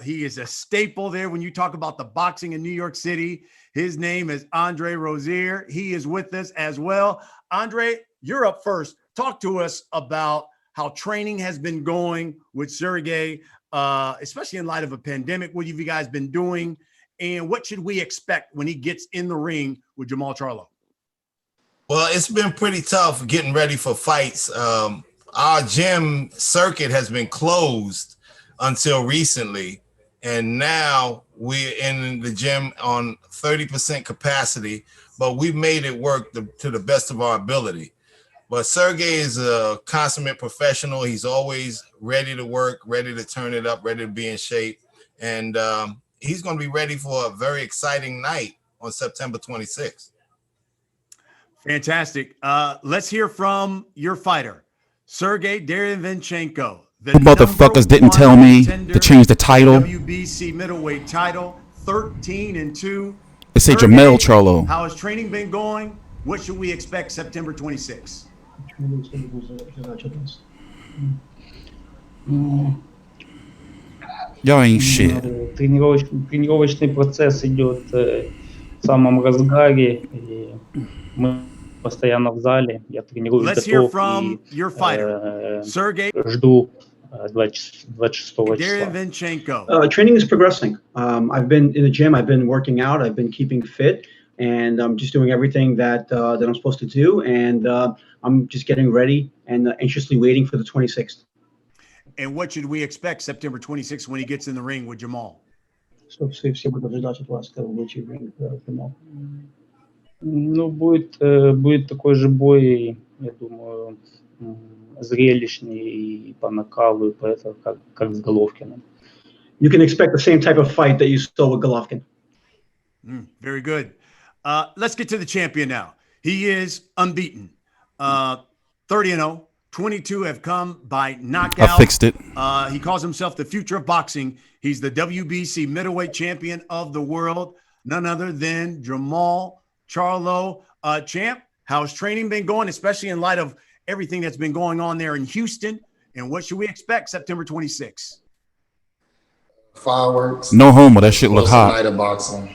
He is a staple there when you talk about the boxing in New York City. His name is Andre Rozier. He is with us as well. Andre, you're up first. Talk to us about how training has been going with Sergey, especially in light of a pandemic. What have you guys been doing? And what should we expect when he gets in the ring with Jermall Charlo? Well, it's been pretty tough getting ready for fights. Our gym circuit has been closed until recently, and now we're in the gym on 30% capacity, but we've made it work to the best of our ability. But Sergey is a consummate professional. He's always ready to work, ready to turn it up, ready to be in shape. And he's going to be ready for a very exciting night on September 26th. Fantastic. Let's hear from your fighter, Sergey Derevyanchenko. You motherfuckers didn't tell me to change the title. WBC middleweight title, 13-2. They say Jermall Charlo. How has training been going? What should we expect September 26th? Y'all ain't shit. Тренировочный процесс идет в самом разгаре, и мы постоянно в зале. Я тренируюсь, Let's hear готов from your fighter, Sergey. Жду 26 числа. Derevyanchenko. Training is progressing. I've been in the gym. I've been working out. I've been keeping fit, and I'm just doing everything that I'm supposed to do. And I'm just getting ready and anxiously waiting for the 26th. And what should we expect September 26th when he gets in the ring with Jermall? Что все будут ожидать от вас, когда вы будете в ринг, Jermall? Ну, будет такой же бой, я думаю, зрелищный и по накалу, и по это, как с Головкиным. You can expect the same type of fight that you saw with Golovkin. Very good. Let's get to the champion now. He is unbeaten. 30-0. 22 have come by knockout. I fixed it. He calls himself the future of boxing. He's the WBC middleweight champion of the world. None other than Jermall Charlo. Champ, how's training been going, especially in light of everything that's been going on there in Houston? And what should we expect September 26th? Fireworks. No homo. That shit look hot. Night of boxing.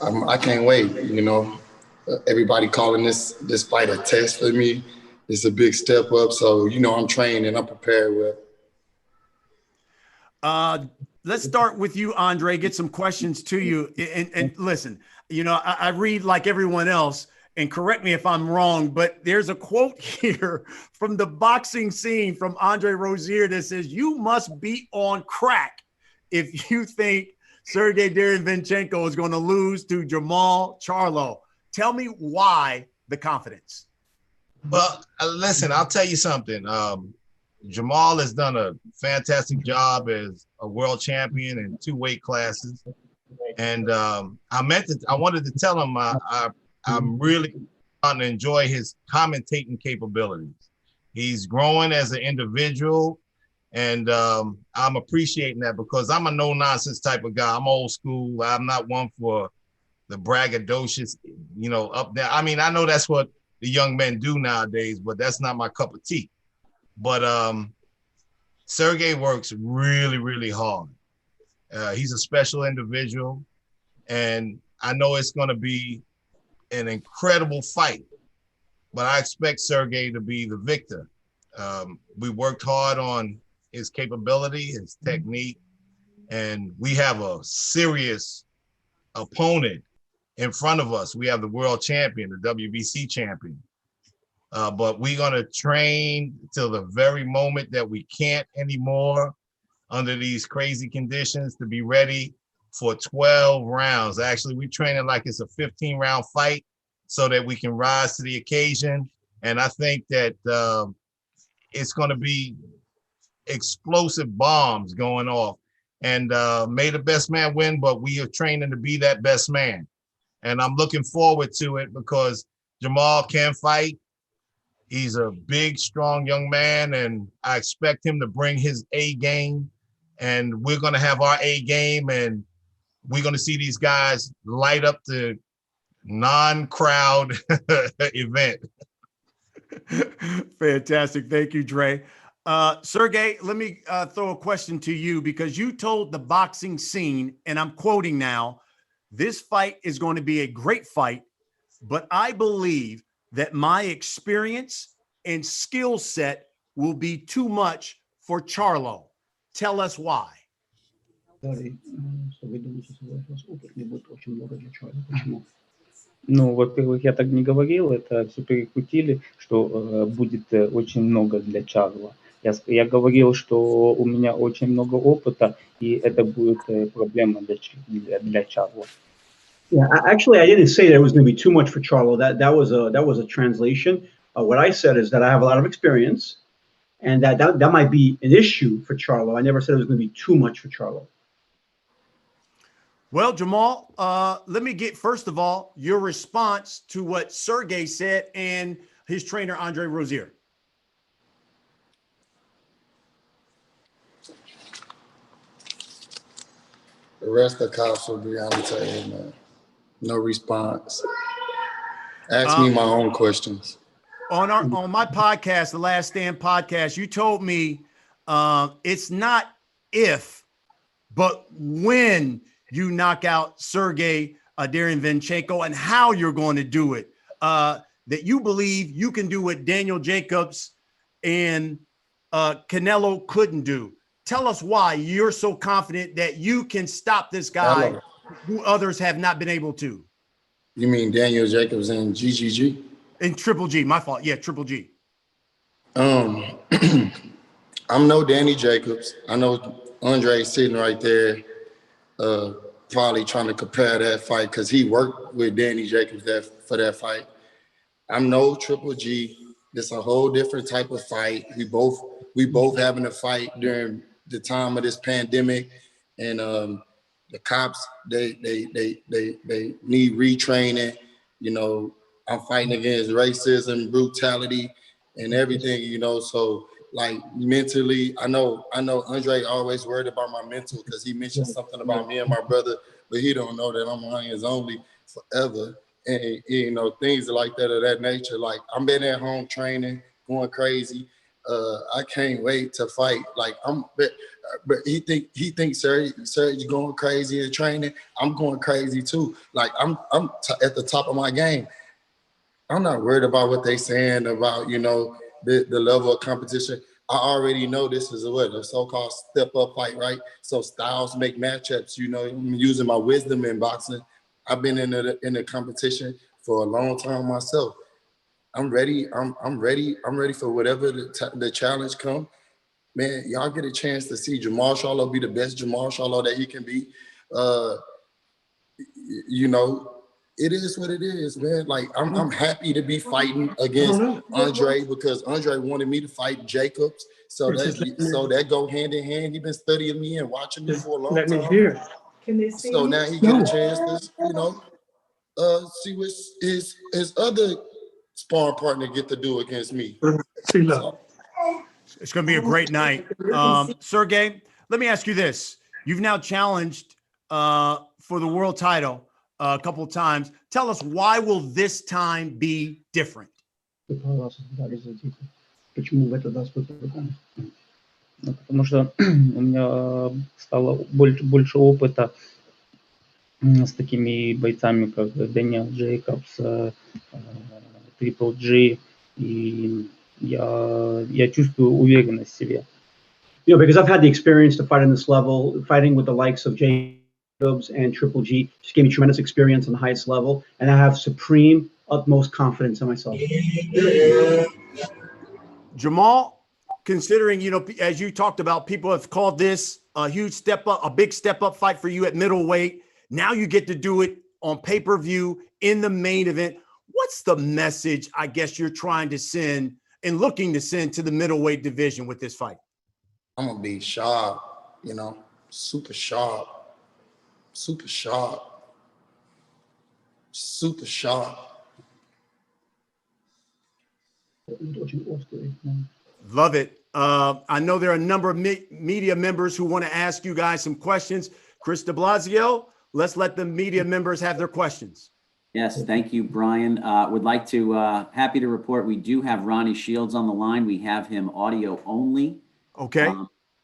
I can't wait. You know, everybody calling this fight a test for me. It's a big step up. So, you know, I'm trained and I'm prepared with. Let's start with you, Andre. Get some questions to you. And listen, you know, I read like everyone else, and correct me if I'm wrong, but there's a quote here from the boxing scene from Andre Rozier that says, "You must be on crack if you think Sergey Derevyanchenko is going to lose to Jermall Charlo." Tell me why the confidence. Well, listen, I'll tell you something. Jermall has done a fantastic job as a world champion in 2 weight classes. And I wanted to tell him I'm really starting to enjoy his commentating capabilities. He's growing as an individual, and I'm appreciating that because I'm a no-nonsense type of guy. I'm old school. I'm not one for the braggadocious, you know, up there. I mean, I know that's what the young men do nowadays, but that's not my cup of tea. But Sergey works really, really hard. He's a special individual, and I know it's going to be an incredible fight, but I expect Sergey to be the victor. We worked hard on his capability, his technique, and we have a serious opponent in front of us. We have the world champion, the WBC champion. But we're going to train till the very moment that we can't anymore under these crazy conditions to be ready for 12 rounds. Actually, we're training like it's a 15-round fight so that we can rise to the occasion. And I think that it's going to be explosive bombs going off. And may the best man win, but we are training to be that best man. And I'm looking forward to it because Jermall can fight. He's a big, strong young man, and I expect him to bring his A game. And we're going to have our A game, and we're going to see these guys light up the non-crowd event. Fantastic. Thank you, Dre. Sergey, let me throw a question to you because you told the boxing scene, and I'm quoting now, this fight is going to be a great fight, but I believe that my experience and skill set will be too much for Charlo. Tell us why. Ну, во-первых, я так не говорил, это все перекрутили, что будет очень много для Чарла. Я говорил, что у меня очень много опыта, и это будет проблема для Чарла. Yeah, actually, I didn't say that it was going to be too much for Charlo. That was a translation. What I said is that I have a lot of experience, and that might be an issue for Charlo. I never said it was going to be too much for Charlo. Well, Jermall, let me get, first of all, your response to what Sergey said and his trainer, Andre Rozier. The rest of the cops will be on the table, man. No response. Ask me my own questions. On my podcast, the Last Stand podcast, you told me it's not if, but when you knock out Sergey Derevyanchenko and how you're going to do it. That you believe you can do what Daniel Jacobs and Canelo couldn't do. Tell us why you're so confident that you can stop this guy who others have not been able to. You mean Daniel Jacobs and GGG? And Triple G, my fault. Yeah, Triple G. I'm no Danny Jacobs. I know Andre sitting right there probably trying to compare that fight because he worked with Danny Jacobs for that fight. I'm no Triple G. It's a whole different type of fight. We both having a fight during the time of this pandemic, and the cops they need retraining. You know, I'm fighting against racism, brutality, and everything. You know, so like mentally, I know Andre always worried about my mental because he mentioned something about me and my brother, but he don't know that I'm on his only forever. And you know, things like that of that nature. Like I'm been at home training, going crazy. I can't wait to fight. Like but he thinks Sergiy going crazy in training. I'm going crazy too. Like I'm at the top of my game. I'm not worried about what they saying about, you know, the level of competition. I already know this is a so-called step-up fight, right? So styles make matchups. You know, I'm using my wisdom in boxing. I've been in the competition for a long time myself. I'm ready. I'm ready. I'm ready for whatever the challenge come. Man, y'all get a chance to see Jermall Charlo be the best Jermall Charlo that he can be. You know, it is what it is, man. Like I'm happy to be fighting against Andre because Andre wanted me to fight Jacobs. So that go hand in hand. He's been studying me and watching me for a long time. Let me hear. Can they see so now he get a chance to, you know, see what his other sparring partner get to do against me. So, it's going to be a great night. Sergey, let me ask you this. You've now challenged for the world title a couple of times. Tell us, why will this time be different? Потому что у меня стало больше опыта с такими бойцами, как Дэниел Джейкобс, Трипл G, и я чувствую уверенность в себе. You know, because I've had the experience to fight on this level, fighting with the likes of Jacobs and Triple G, just gave me tremendous experience on the highest level, and I have supreme, utmost confidence in myself. Jermall, considering, you know, as you talked about, people have called this a huge step up, a big step up fight for you at middleweight. Now you get to do it on pay-per-view in the main event. What's the message, I guess, you're trying to send and looking to send to the middleweight division with this fight? I'm gonna be sharp, you know, super sharp, super sharp, super sharp. Love it. I know there are a number of media members who want to ask you guys some questions. Chris de Blasio, let's let the media members have their questions. Yes, thank you, Brian. Would like to, happy to report we do have Ronnie Shields on the line. We have him audio only. Okay.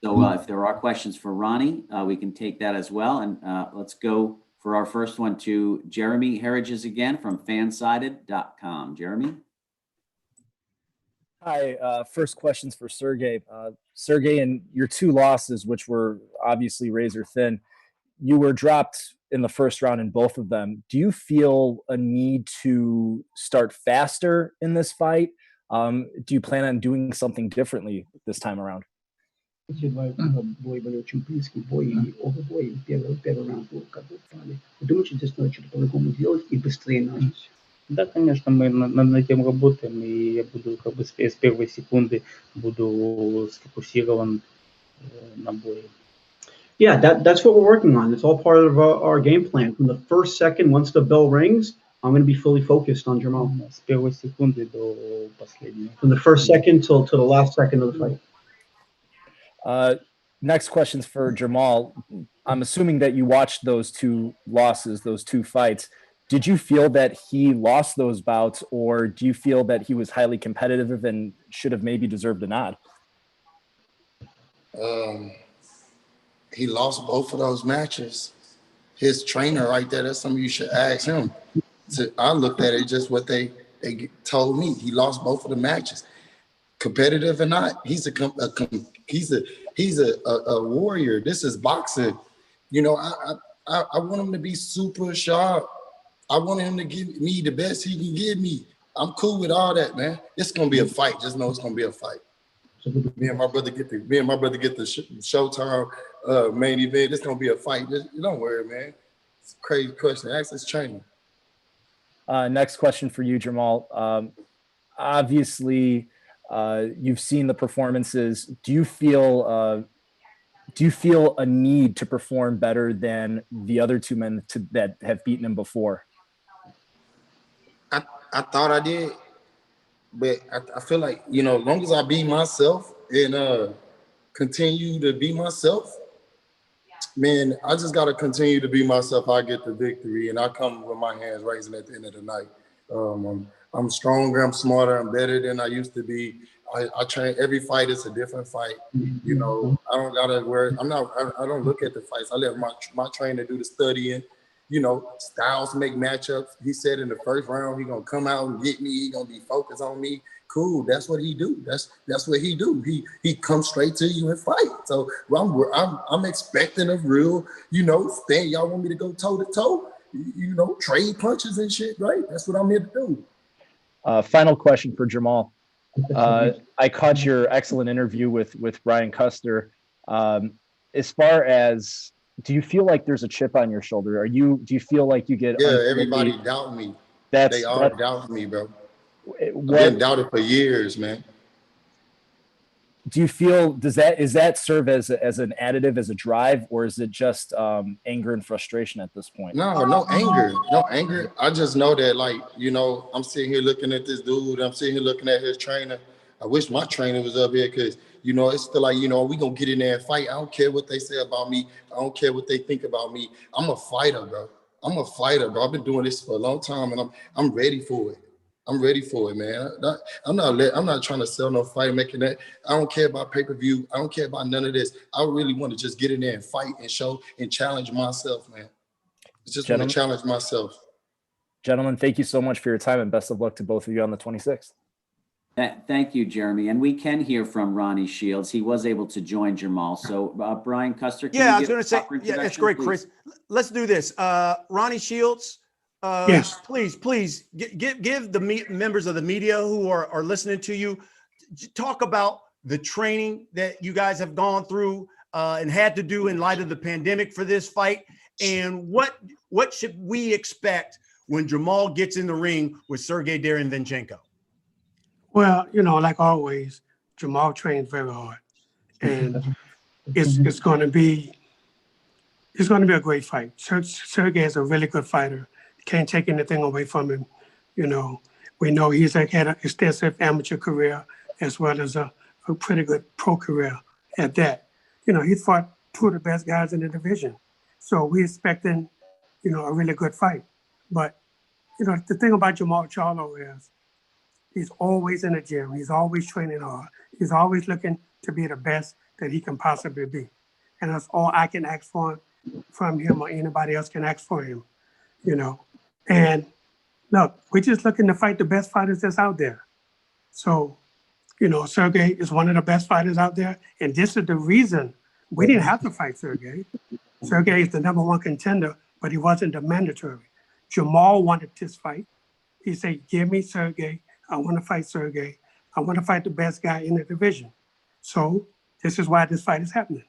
So if there are questions for Ronnie, we can take that as well. And let's go for our first one to Jeremy Herridges again from fansided.com. Jeremy? Hi, first question's for Sergey. Sergey, in your two losses, which were obviously razor thin, you were dropped in the first round in both of them. Do you feel a need to start faster in this fight? Do you plan on doing something differently this time around? Бой был очень близкий бой, и оба боя первый раунд как бы упали. Думаете, здесь надо что-то по-другому делать и быстрее начать? Да, конечно, мы над этим работаем, и я буду как бы с первой секунды буду сфокусирован на бое. Yeah, that's what we're working on. It's all part of our game plan. From the first second, once the bell rings, I'm going to be fully focused on Jermall. С первой секунды до последней. From the first second till the last second of the fight. Next question's for Jermall. I'm assuming that you watched those two losses, those two fights. Did you feel that he lost those bouts, or do you feel that he was highly competitive and should have maybe deserved a nod? He lost both of those matches. His trainer right there, that's something you should ask him. So I looked at it just what they told me. He lost both of the matches. Competitive or not, he's a warrior. This is boxing. You know, I want him to be super sharp. I want him to give me the best he can give me. I'm cool with all that, man. It's gonna be a fight. Just know it's gonna be a fight. Me and my brother get the Showtime main event. It's gonna be a fight. Just, don't worry, man. It's a crazy question. Ask his trainer. Next question for you, Jermall. Obviously, you've seen the performances. Do you feel a need to perform better than the other two men that have beaten him before? I thought I did, but I feel like, you know, as long as I be myself and continue to be myself, man, I just got to continue to be myself. I get the victory, and I come with my hands raising at the end of the night. I'm stronger, I'm smarter, I'm better than I used to be. I train every fight. It's a different fight. You know, I don't gotta worry. I don't look at the fights. I let my trainer do the studying. You know, styles make matchups. He said in the first round, he gonna come out and get me. He gonna be focused on me. Cool. That's what he do. That's what he do. He comes straight to you and fight. So I'm expecting a real, you know, thing. Y'all want me to go toe to toe? You know, trade punches and shit, right? That's what I'm here to do. Final question for Jermall. I caught your excellent interview with Brian Custer. As far as, do you feel like there's a chip on your shoulder? Do you feel like you get? Yeah, everybody doubt me. They are doubting me, bro. I've been doubted for years, man. Do you feel, is that serve as an additive, as a drive, or is it just anger and frustration at this point? No anger. I just know that, like, you know, I'm sitting here looking at this dude. I'm sitting here looking at his trainer. I wish my trainer was up here because, you know, it's still like, you know, we gonna get in there and fight. I don't care what they say about me. I don't care what they think about me. I'm a fighter, bro. I've been doing this for a long time, and I'm ready for it. I'm ready for it, man. I'm not trying to sell no fight, making that. I don't care about pay-per-view. I don't care about none of this. I really want to just get in there and fight and show and challenge myself, man. just want to challenge myself. Gentlemen, thank you so much for your time and best of luck to both of you on the 26th. Thank you, Jeremy. And we can hear from Ronnie Shields. He was able to join Jermall. So, Brian Custer, can Yeah, you I was going to say, yeah, that's great, please? Chris. Let's do this. Ronnie Shields, yes, please give the members of the media who are listening to you, talk about the training that you guys have gone through and had to do in light of the pandemic for this fight, and what should we expect when Jermall gets in the ring with Sergey Derevyanchenko? well, like always, Jermall trains very hard, and it's going to be a great fight. Sergey is a really good fighter. Can't take anything away from him. We know he's had an extensive amateur career as well as a pretty good pro career at that. He's fought two of the best guys in the division, so we're expecting, a really good fight. But the thing about Jermall Charlo is he's always in the gym. He's always training hard. He's always looking to be the best that he can possibly be. And that's all I can ask for from him or anybody else can ask for him, And look, we're just looking to fight the best fighters that's out there. So, Sergey is one of the best fighters out there. And this is the reason we didn't have to fight Sergey. Sergey is the #1 contender, but he wasn't the mandatory. Jermall wanted this fight. He said, give me Sergey. I want to fight Sergey. I want to fight the best guy in the division. So this is why this fight is happening.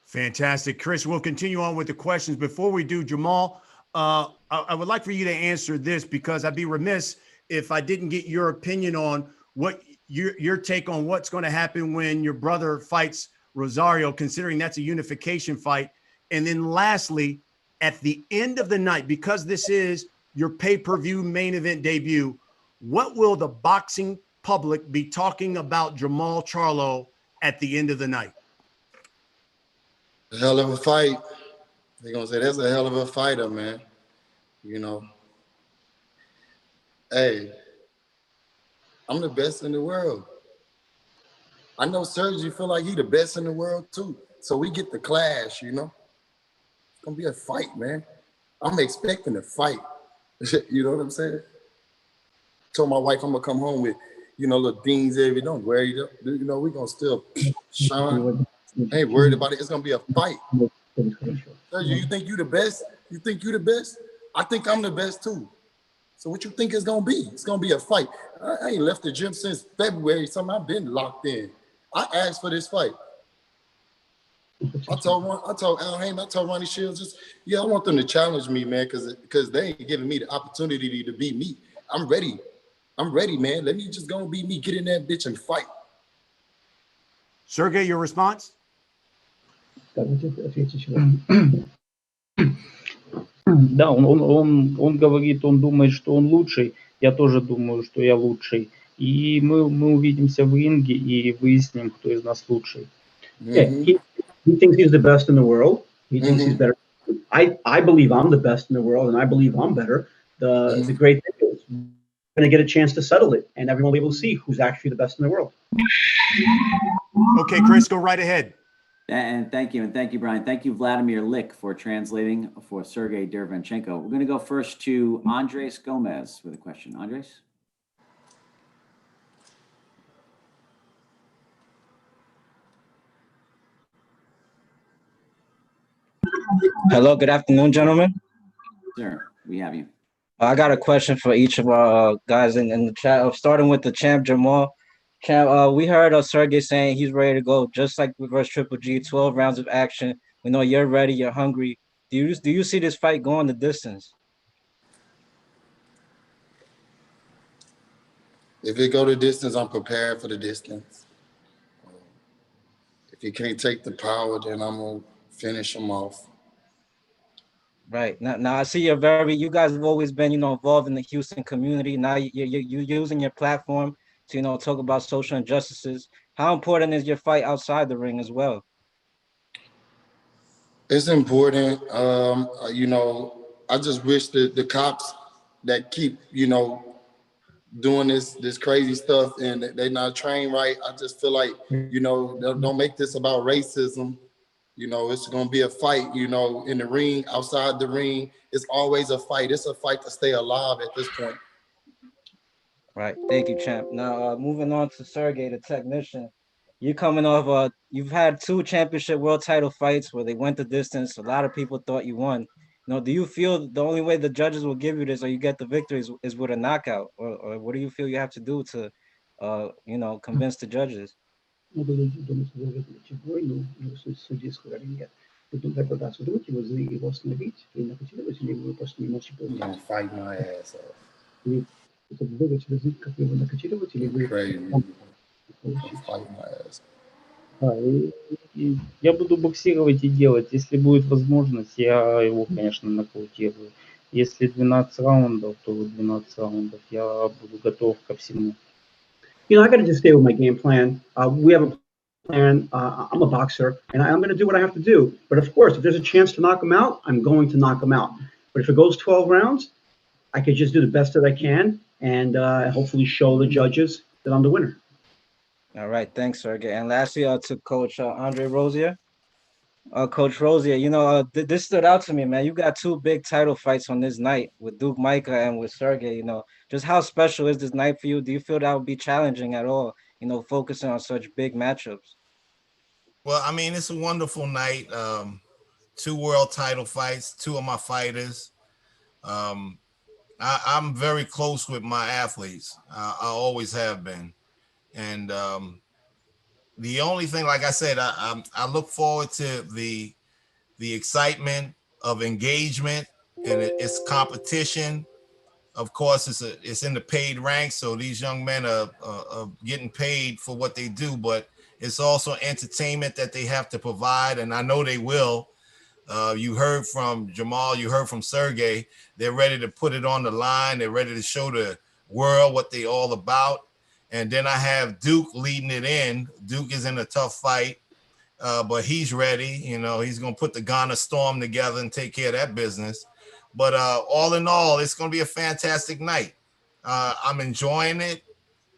Fantastic. Chris, we'll continue on with the questions. Before we do, Jermall, I would like for you to answer this because I'd be remiss if I didn't get your opinion on what your take on what's going to happen when your brother fights Rosario, considering that's a unification fight. And then lastly, at the end of the night, because this is your pay-per-view main event debut, what will the boxing public be talking about Jermall Charlo at the end of the night? A hell of a fight. They're going to say, that's a hell of a fighter, man. Hey, I'm the best in the world. I know Sergiy feel like he the best in the world too. So we get the clash, It's going to be a fight, man. I'm expecting a fight. You know what I'm saying? Told my wife I'm going to come home with, little things every day. Don't worry. We're going to still shine. I ain't worried about it. It's going to be a fight. Sergiy, you think you the best? You think you the best? I think I'm the best too. So what you think it's going to be? It's going to be a fight. I ain't left the gym since February. I've been locked in. I asked for this fight. I told Al Haymon, I told Ronnie Shields, I want them to challenge me, man, because they ain't giving me the opportunity to be me. I'm ready. I'm ready, man. Let me just go and be me. Get in that bitch and fight. Sergey, your response? Да, он говорит, он думает, что он лучший. Я тоже думаю, что я лучший. И мы увидимся в ринге и выясним, кто из нас лучший. Yeah, he thinks he's the best in the world. He thinks he's better. I believe I'm the best in the world, and I believe I'm better. The great thing is we're going to get a chance to settle it, and everyone will be able to see who's actually the best in the world. Okay, Chris, go right ahead. And thank you, Brian. Thank you, Vladimir Lick, for translating for Sergey Derevyanchenko. We're going to go first to Andres Gomez with a question. Andres? Hello, good afternoon, gentlemen. Sir, we have you. I got a question for each of our guys in the chat. Starting with the champ, Jermall. Champ, we heard Sergey saying he's ready to go, just like versus Triple G, 12 rounds of action. We know you're ready, you're hungry. Do you see this fight going the distance? If it go the distance, I'm prepared for the distance. If you can't take the power, then I'm going to finish him off. Right. Now I see you guys have always been, involved in the Houston community. Now you're using your platform to, talk about social injustices. How important is your fight outside the ring as well? It's important. I just wish that the cops that keep, doing this crazy stuff and they not trained right. I just feel like, don't make this about racism. You know, it's going to be a fight, you know, in the ring, outside the ring. It's always a fight. It's a fight to stay alive at this point. Right. Thank you, champ. Now, moving on to Sergey, the technician. You're coming off, you've had 2 championship world title fights where they went the distance. A lot of people thought you won. You know, do you feel the only way the judges will give you this or you get the victory is with a knockout? Or what do you feel you have to do to, you know, convince the judges? You're gonna fight my ass off. Crazy. Fight my ass. Я буду боксировать и делать. Если будет возможность, я его, конечно, нокаутирую. Если 12 раундов, то 12 раундов. Я буду готов ко всему. You know, I got to just stay with my game plan. We have a plan. I'm a boxer, and I'm going to do what I have to do. But of course, if there's a chance to knock him out, I'm going to knock him out. But if it goes 12 rounds, I could just do the best that I can and hopefully show the judges that I'm the winner. All right, thanks, Sergey. And lastly, to Coach Andre Rosier. Coach Rosier, you know, this stood out to me, man. You got 2 big title fights on this night with Duke Micah and with Sergey. You know, just how special is this night for you? Do you feel that would be challenging at all, you know, focusing on such big matchups? Well, I mean, it's a wonderful night. 2 world title fights, 2 of my fighters. I'm very close with my athletes. I always have been. And the only thing, like I said, I look forward to the excitement of engagement and it's competition. Of course, it's in the paid ranks, so these young men are getting paid for what they do, but it's also entertainment that they have to provide, and I know they will. You heard from Jermall, you heard from Sergey. They're ready to put it on the line. They're ready to show the world what they all about. And then I have Duke leading it in. Duke is in a tough fight, but he's ready. You know, he's going to put the Ghana Storm together and take care of that business. But all in all, it's going to be a fantastic night. I'm enjoying it.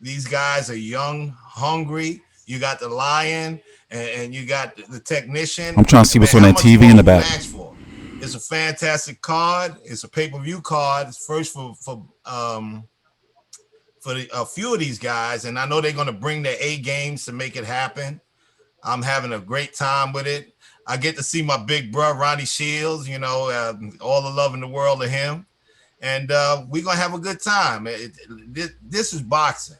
These guys are young, hungry. You got the Lion and you got the technician. I'm trying to see what's on that TV in the back. It's a fantastic card. It's a pay-per-view card. It's first for a few of these guys, and I know they're going to bring their A games to make it happen. I'm having a great time with it. I get to see my big brother, Ronnie Shields, you know, all the love in the world to him. And we're going to have a good time. This is boxing.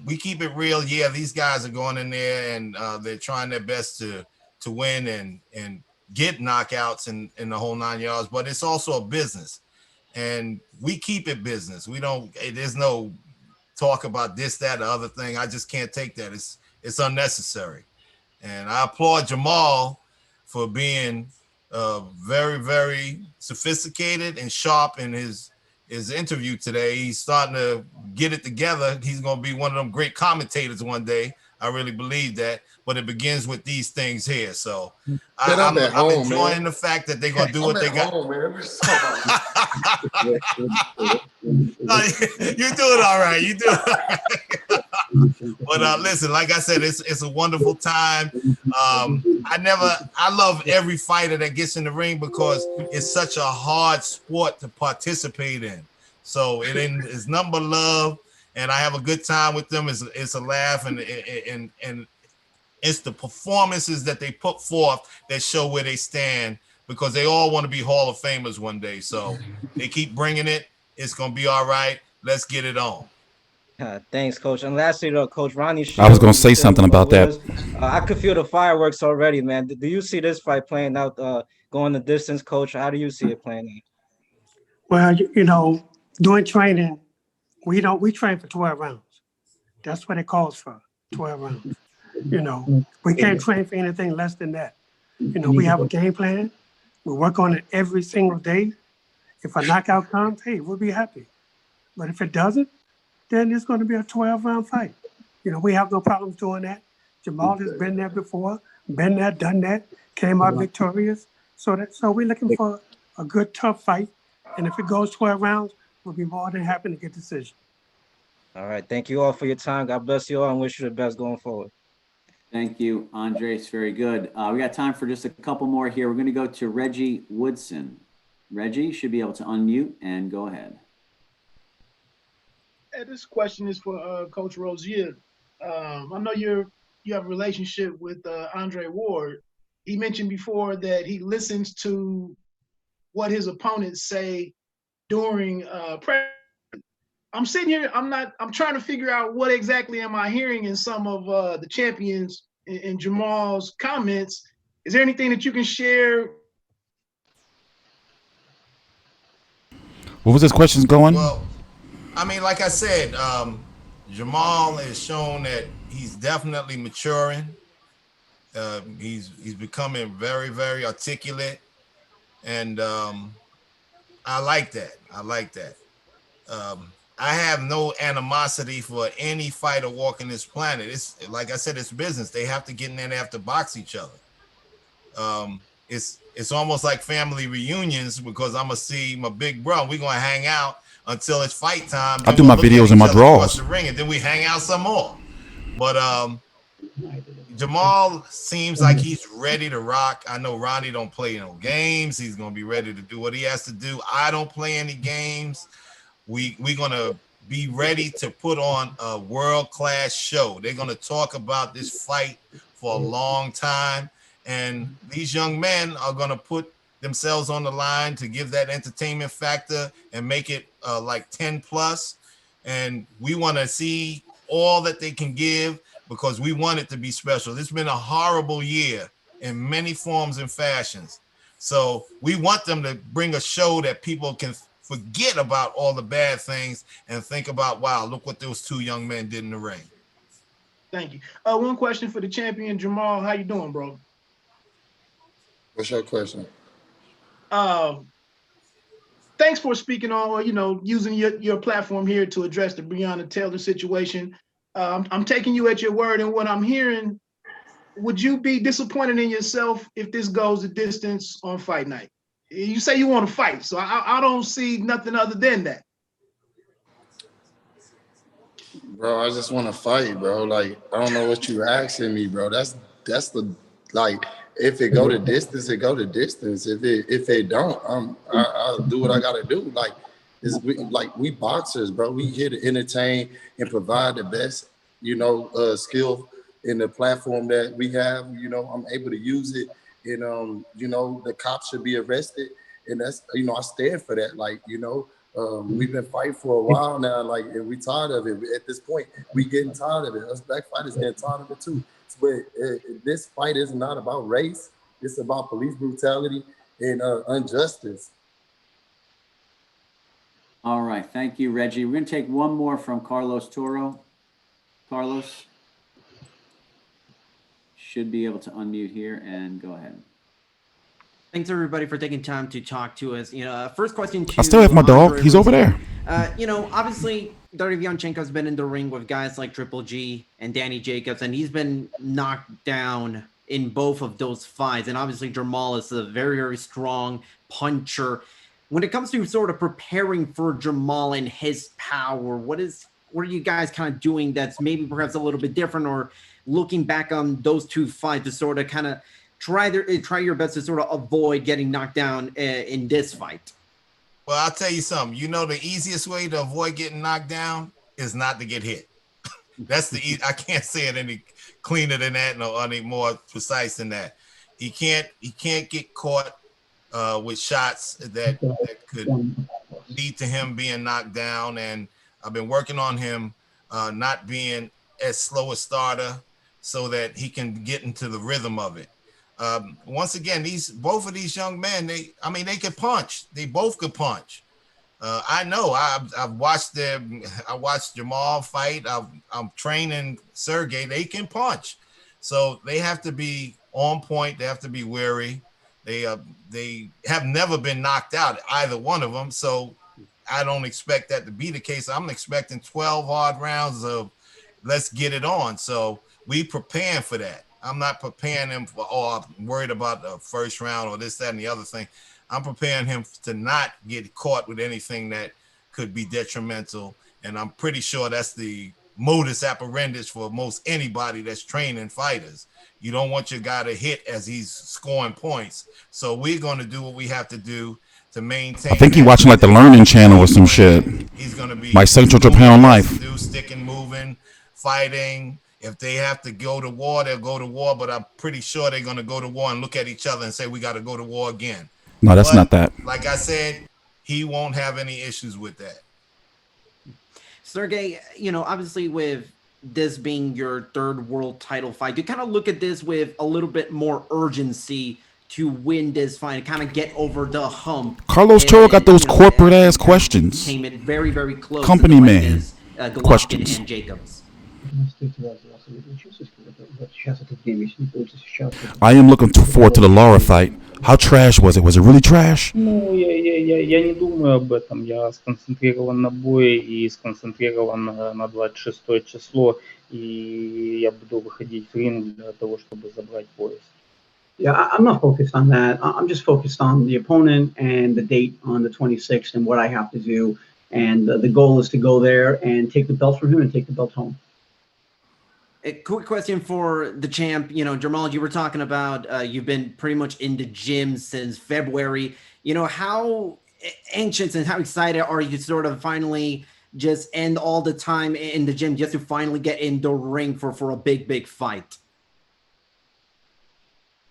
We keep it real. Yeah, these guys are going in there and they're trying their best to win and get knockouts in the whole 9 yards, but it's also a business. And we keep it business. We don't, there's no talk about this, that, or other thing. I just can't take that. It's unnecessary. And I applaud Jermall for being very, very sophisticated and sharp in his interview today. He's starting to get it together. He's going to be one of them great commentators one day. I really believe that. But it begins with these things here. So I'm enjoying the fact that they're going to do what they got. You do it all right. You do it all right. But listen, like I said, it's a wonderful time. I love every fighter that gets in the ring because it's such a hard sport to participate in. So it's nothing but love, and I have a good time with them. It's a laugh, and it's the performances that they put forth that show where they stand, because they all want to be Hall of Famers one day. So they keep bringing it. It's going to be all right. Let's get it on. Thanks, Coach. And lastly, Coach Ronnie Shields, I was going to say something about that. I could feel the fireworks already, man. Do you see this fight playing out, going the distance, Coach? How do you see it playing out? Well, you know, during training, we train for 12 rounds. That's what it calls for, 12 rounds. You know, we can't train for anything less than that. You know, we have a game plan. We work on it every single day. If a knockout comes, hey, we'll be happy. But if it doesn't, then it's going to be a 12-round fight. You know, we have no problems doing that. Jermall has been there before, been there, done that, came out victorious. So we're looking for a good, tough fight. And if it goes 12 rounds, we'll be more than happy to get a decision. All right. Thank you all for your time. God bless you all and wish you the best going forward. Thank you, Andres. Very good. We got time for just a couple more here. We're going to go to Reggie Woodson. Reggie, you should be able to unmute and go ahead. Hey, this question is for Coach Rozier. I know you have a relationship with Andre Ward. He mentioned before that he listens to what his opponents say during practice. I'm sitting here, I'm trying to figure out what exactly am I hearing in some of the champions in Jermall's comments. Is there anything that you can share? What was his questions going? Well, I mean, like I said, Jermall has shown that he's definitely maturing. He's becoming very, very articulate, and I like that. I like that. I have no animosity for any fighter walking this planet. It's like I said, it's business. They have to get in there and they have to box each other. It's almost like family reunions because I'm gonna see my big bro. We're gonna hang out until it's fight time. I do my videos in my drawers. The ring, and then we hang out some more. But Jermall seems like he's ready to rock. I know Ronnie don't play no games. He's gonna be ready to do what he has to do. I don't play any games. We're gonna be ready to put on a world-class show. They're gonna talk about this fight for a long time, and these young men are gonna put themselves on the line to give that entertainment factor and make it like 10 plus. And we want to see all that they can give because we want it to be special. It's been a horrible year in many forms and fashions. So we want them to bring a show that people can forget about all the bad things and think about, wow, look what those two young men did in the ring. Thank you. One question for the champion, Jermall. How you doing, bro? What's your question? Thanks for speaking on, using your platform here to address the Breonna Taylor situation. I'm taking you at your word, and what I'm hearing, would you be disappointed in yourself if this goes the distance on fight night? You say you want to fight, so I don't see nothing other than that. Bro, I just want to fight, bro. Like, I don't know what you asking me, bro. That's the, like, if it go the distance, it go the distance. If it don't, I'll do what I gotta do. Like, we boxers, bro. We here to entertain and provide the best, skill in the platform that we have. I'm able to use it, and the cops should be arrested, and that's I stand for that. Like, we've been fighting for a while now, like, and we tired of it. At this point, we getting tired of it. Us black fighters getting tired of it too. But this fight is not about race. It's about police brutality and injustice. All right. Thank you, Reggie. We're going to take one more from Carlos Toro. Carlos should be able to unmute here and go ahead. Thanks, everybody, for taking time to talk to us. First question to I still have my dog. He's over there. Obviously, Derevyanchenko has been in the ring with guys like Triple G and Danny Jacobs, and he's been knocked down in both of those fights. And obviously, Jermall is a very, very strong puncher. When it comes to sort of preparing for Jermall and his power, what are you guys kind of doing that's maybe perhaps a little bit different, or looking back on those two fights to sort of kind of try your best to sort of avoid getting knocked down in this fight? Well, I'll tell you something. The easiest way to avoid getting knocked down is not to get hit. That's I can't say it any cleaner than that, no, any more precise than that. He can't get caught with shots that could lead to him being knocked down. And I've been working on him not being as slow a starter so that he can get into the rhythm of it. Once again, both of these young men, they could punch. They both could punch. I know. I've watched them. I watched Jermall fight. I'm training Sergey. They can punch, so they have to be on point. They have to be wary. They have never been knocked out, either one of them. So I don't expect that to be the case. I'm expecting 12 hard rounds of let's get it on. So we preparing for that. I'm not preparing him for, I'm worried about the first round or this, that, and the other thing. I'm preparing him to not get caught with anything that could be detrimental. And I'm pretty sure that's the modus operandi for most anybody that's training fighters. You don't want your guy to hit as he's scoring points. So we're going to do what we have to do to maintain. I think he's watching like the Learning Channel or some shit. He's going to be My Central Japan Life. Sticking, moving, fighting. If they have to go to war, they'll go to war. But I'm pretty sure they're going to go to war and look at each other and say, we got to go to war again. No, that's not that. Like I said, he won't have any issues with that. Sergey, obviously with this being your third world title fight, you kind of look at this with a little bit more urgency to win this fight and kind of get over the hump. Carlos Toro got those corporate ass questions. Came in very, very close. Company to man questions. And Jacobs. I am looking forward to the Lara fight. How trash was it? Was it really trash? Ну, я не думаю об этом. Я сконцентрирован на бое и сконцентрирован на 26 число. И я буду выходить в ринг для того, чтобы забрать пояс. Yeah, I'm not focused on that. I'm just focused on the opponent and the date on the 26th and what I have to do. And the goal is to go there and take the belt from him and take the belt home. A quick question for the champ. Jermall, you were talking about you've been pretty much in the gym since February. How anxious and how excited are you to sort of finally just end all the time in the gym just to finally get in the ring for a big fight?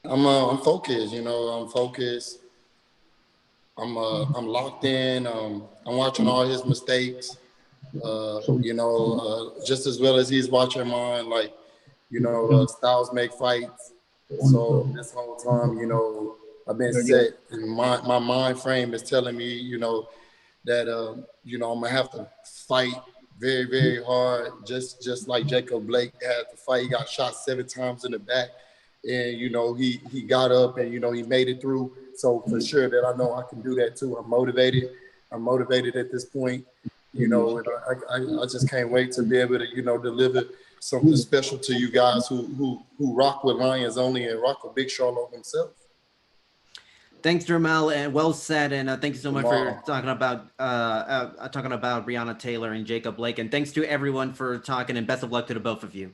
I'm focused. I'm focused. I'm locked in. I'm watching all his mistakes. Just as well as he's watching mine. Like, styles make fights. So this whole time, I've been set, and my mind frame is telling me, that I'm gonna have to fight very, very hard. Just like Jacob Blake had to fight. He got shot 7 times in the back, and he got up and he made it through. So for sure that I know I can do that too. I'm motivated at this point. And I just can't wait to be able to, deliver something special to you guys who rock with Lions only and rock with Big Charlo himself. Thanks, Jermell, and well said. And thank you so much for talking about Breonna Taylor and Jacob Blake. And thanks to everyone for talking. And best of luck to the both of you.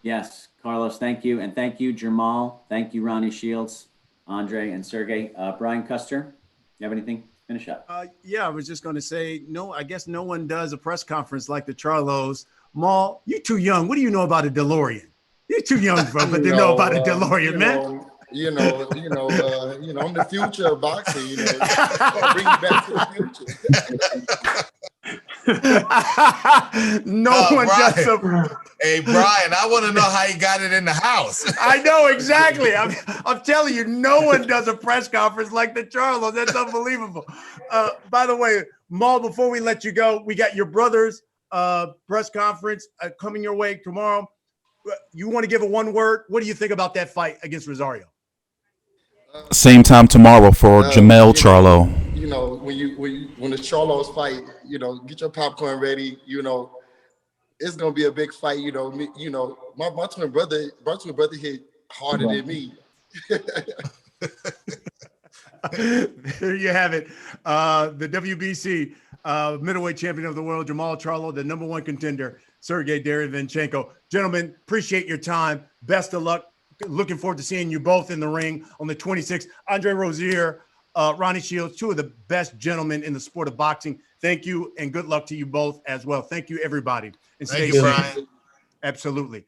Yes, Carlos, thank you, and thank you, Jermall. Thank you, Ronnie Shields, Andre, and Sergey. Brian Custer, you have anything? Finish up. Yeah, I was just going to say, no, I guess no one does a press conference like the Charlos. Maul, you too young. What do you know about a DeLorean? You're too young, bro, but to know about a DeLorean, man. I'm the future of boxing. Bring you back to the future. Hey, Brian, I want to know how he got it in the house. I know, exactly. I'm telling you, no one does a press conference like the Charlos. That's unbelievable. By the way, Maul, before we let you go, we got your brother's press conference coming your way tomorrow. You want to give it one word? What do you think about that fight against Rosario? Same time tomorrow for Jermall Charlo. When the Charlos fight, get your popcorn ready. It's gonna be a big fight. My twin brother hit harder than me. There you have it. The WBC middleweight champion of the world, Jermall Charlo, the #1 contender, Sergey Derevyanchenko. Gentlemen, appreciate your time. Best of luck. Looking forward to seeing you both in the ring on the 26th. Andre Rozier, Ronnie Shields, 2 of the best gentlemen in the sport of boxing. Thank you, and good luck to you both as well. Thank you, everybody. And Thank you, Brian. Absolutely.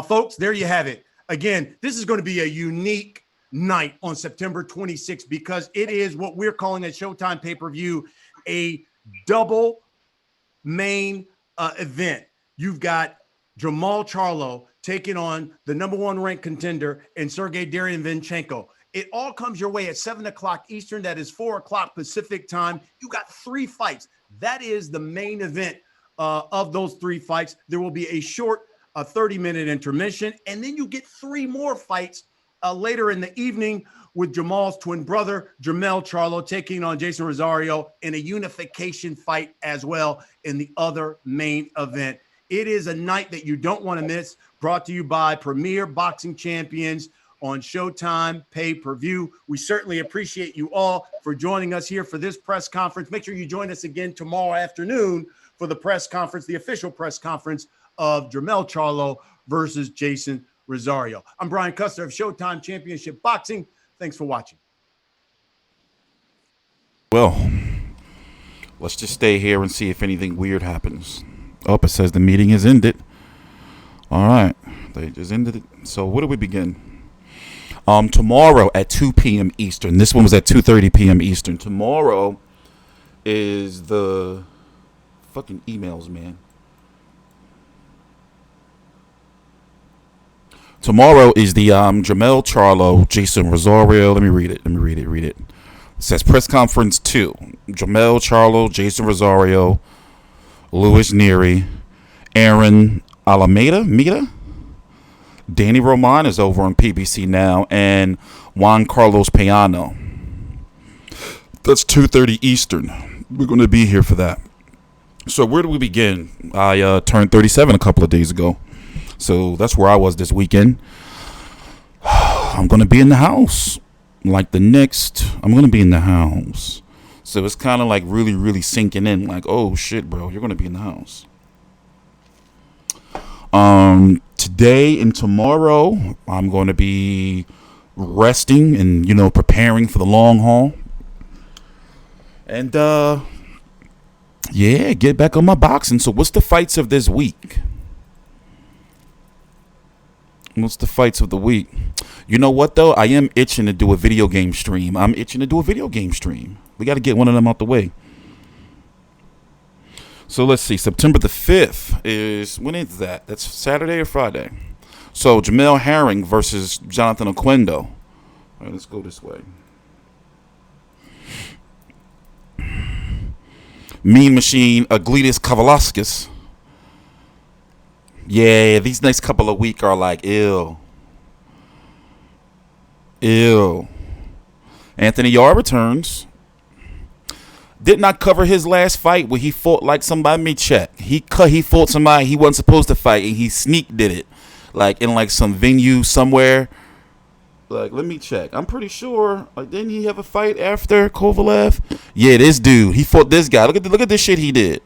Folks, there you have it. Again, this is going to be a unique night on September 26th because it is what we're calling a Showtime pay-per-view, a double main event. You've got Jermall Charlo taking on the #1 ranked contender and Sergey Derevyanchenko. It all comes your way at 7 o'clock Eastern. That is 4 o'clock Pacific time. You got 3 fights. That is the main event of those 3 fights. There will be a short 30-minute intermission, and then you get 3 more fights later in the evening with Jermall's twin brother, Jermall Charlo, taking on Jeison Rosario in a unification fight as well in the other main event. It is a night that you don't want to miss, brought to you by Premier Boxing Champions, on Showtime pay-per-view. We certainly appreciate you all for joining us here for this press conference. Make sure you join us again tomorrow afternoon for the press conference, the official press conference of Jermall Charlo versus Jeison Rosario. I'm Brian Custer of Showtime Championship Boxing. Thanks for watching. Well, let's just stay here and see if anything weird happens. Oh, it says the meeting is ended. All right. They just ended it. So where do we begin? Tomorrow at 2 p.m. Eastern. This one was at 2:30 p.m. Eastern. Tomorrow is the fucking emails, man. Tomorrow is the Jermall Charlo, Jeison Rosario. Let me read it. It says press conference 2. Jermall Charlo, Jeison Rosario, Luis Nery, Aaron Alameda, Danny Roman is over on PBC now, and Juan Carlos Payano. That's 2:30 Eastern. We're going to be here for that. So where do we begin? I turned 37 a couple of days ago. So that's where I was this weekend. I'm going to be in the house. I'm going to be in the house. So it's kind of like really, really sinking in. Like, oh, shit, bro, you're going to be in the house. Today and tomorrow, I'm going to be resting and, preparing for the long haul. And, get back on my boxing. So what's the fights of this week? What's the fights of the week? You know what, though? I am itching to do a video game stream. We got to get one of them out the way. So let's see. September the 5th is... When is that? That's Saturday or Friday? So Jamel Herring versus Jonathan Oquendo. All right, let's go this way. Mean Machine Aglitis Kavalauskas. Yeah, these next couple of weeks are like ill. Anthony Yarde returns. Did not cover his last fight where he fought like somebody. Let me check. He fought somebody he wasn't supposed to fight, and he sneak did it, like in like some venue somewhere. Like, let me check. I'm pretty sure. Like, didn't he have a fight after Kovalev? Yeah, this dude. He fought this guy. Look at this shit he did.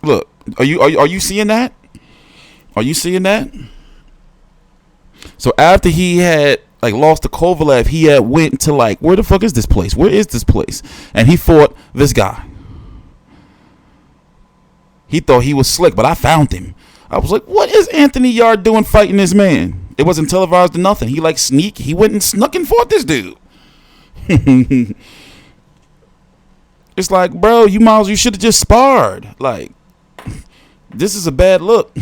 Look. Are you seeing that? So after he had lost to Kovalev, he had went to where the fuck is this place? Where is this place? And he fought this guy. He thought he was slick, but I found him. I was like, what is Anthony Yarde doing fighting this man? It wasn't televised or nothing. He sneak. He went and snuck and fought this dude. It's like, bro, you should have just sparred. This is a bad look.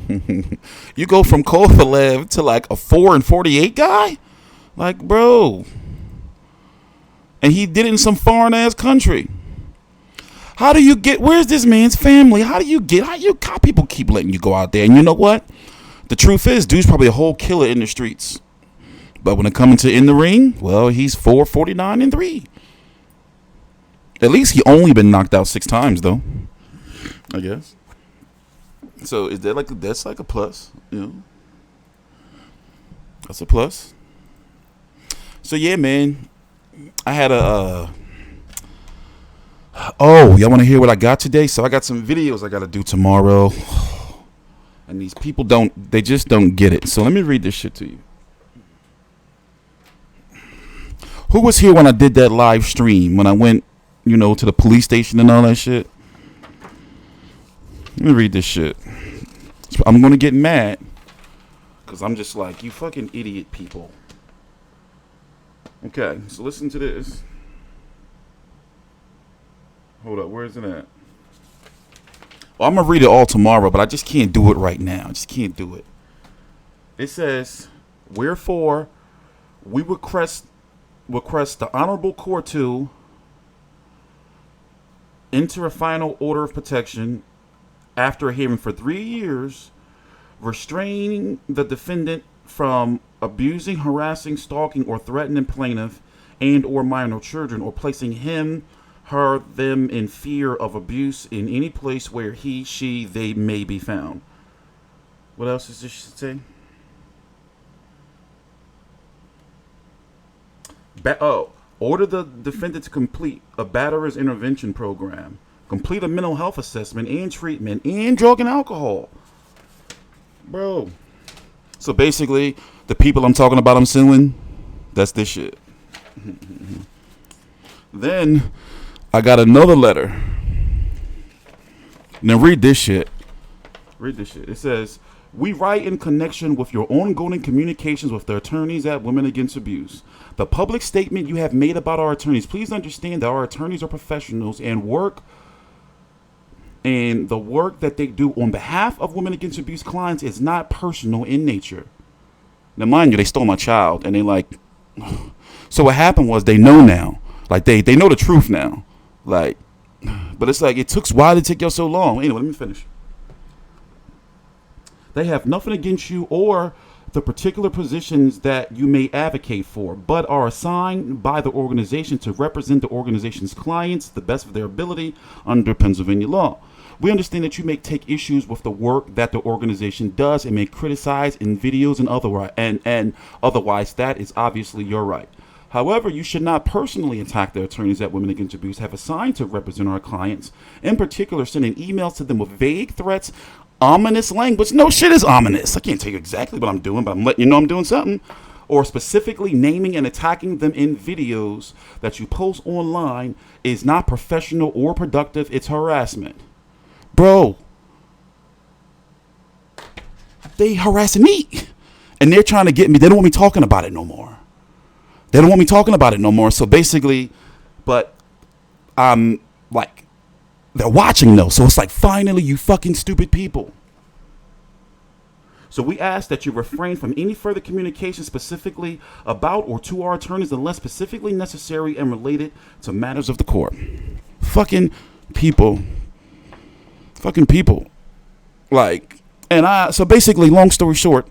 You go from Kovalev to a 4-48 guy? Bro. And he did it in some foreign ass country. Where's this man's family? How people keep letting you go out there? And you know what? The truth is, dude's probably a whole killer in the streets. But when it comes to in the ring, well, he's 4-49-3. At least he only been knocked out 6 times, though. I guess. So is that that's a plus, That's a plus. So yeah, man. I had y'all want to hear what I got today? So I got some videos I got to do tomorrow. And these people just don't get it. So let me read this shit to you. Who was here when I did that live stream? When I went, to the police station and all that shit? Let me read this shit. I'm going to get mad because I'm just like, you fucking idiot people. Okay, so listen to this. Hold up, where is it at? Well, I'm going to read it all tomorrow, but I just can't do it right now. I just can't do it. It says, wherefore, we request the Honorable Court to enter a final order of protection after a hearing for 3 years, restraining the defendant from abusing, harassing, stalking, or threatening plaintiff and or minor children, or placing him, her, them in fear of abuse in any place where he, she, they may be found. What else does this say? Order the defendant to complete a batterer's intervention program, complete a mental health assessment and treatment, and drug and alcohol. Bro. So basically, the people I'm talking about I'm suing, that's this shit. Then I got another letter. Now read this shit. It says, we write in connection with your ongoing communications with the attorneys at Women Against Abuse. The public statement you have made about our attorneys. Please understand that our attorneys are professionals and the work that they do on behalf of Women Against Abuse clients is not personal in nature. Now, mind you, they stole my child, and they like. So what happened was they know now. Like they know the truth now. Like, but it's like why did it take y'all so long? Anyway, let me finish. They have nothing against you or the particular positions that you may advocate for, but are assigned by the organization to represent the organization's clients to the best of their ability under Pennsylvania law. We understand that you may take issues with the work that the organization does and may criticize in videos and otherwise that is obviously your right. However, you should not personally attack the attorneys that Women Against Abuse have assigned to represent our clients, in particular sending emails to them with vague threats, ominous language. No shit is ominous. I can't tell you exactly what I'm doing, but I'm letting you know I'm doing something. Or specifically naming and attacking them in videos that you post online is not professional or productive. It's harassment. Bro, they harassing me. And they're trying to get me. They don't want me talking about it no more. So basically, but I'm like, they're watching though. So it's like, finally, you fucking stupid people. So we ask that you refrain from any further communication specifically about or to our attorneys unless specifically necessary and related to matters of the court. Fucking people. Like, and so basically, long story short,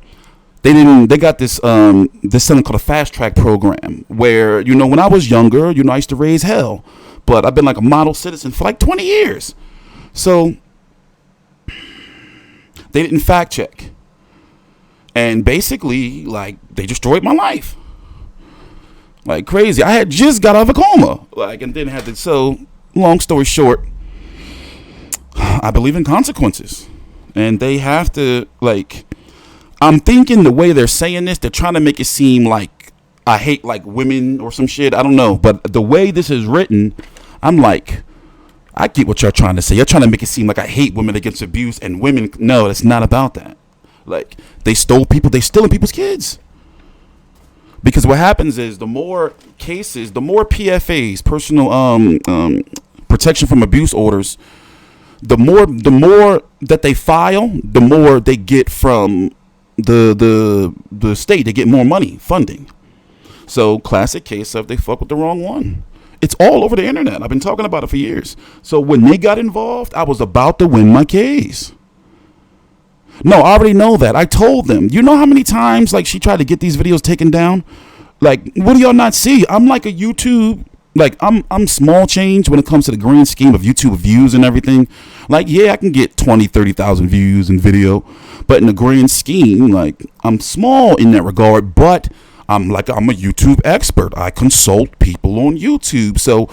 they got this something called a fast track program where, when I was younger, I used to raise hell, but I've been like a model citizen for like 20 years. So they didn't fact check. And basically, like, they destroyed my life. Like crazy. I had just got out of a coma. Like, and then had to, so long story short, I believe in consequences. And they have to, like, I'm thinking the way they're saying this, they're trying to make it seem like I hate like women or some shit. I don't know. But the way this is written, I'm like, I get what you're trying to say. You're trying to make it seem like I hate Women Against Abuse and women. No, it's not about that. Like, they stealing people's kids. Because what happens is the more cases, the more PFAs, personal protection from abuse orders, the more that they file, the more they get from the state. They get more money, funding. So classic case of they fuck with the wrong one. It's all over the internet. I've been talking about it for years. So when they got involved, I was about to win my case. No, I already know that. I told them. You know how many times like she tried to get these videos taken down? Like, what do y'all not see? I'm like a YouTube, like I'm small change when it comes to the grand scheme of YouTube views and everything. Like, yeah, I can get 20, 30,000 views in video, but in the grand scheme, like, I'm small in that regard, but I'm a YouTube expert. I consult people on YouTube. So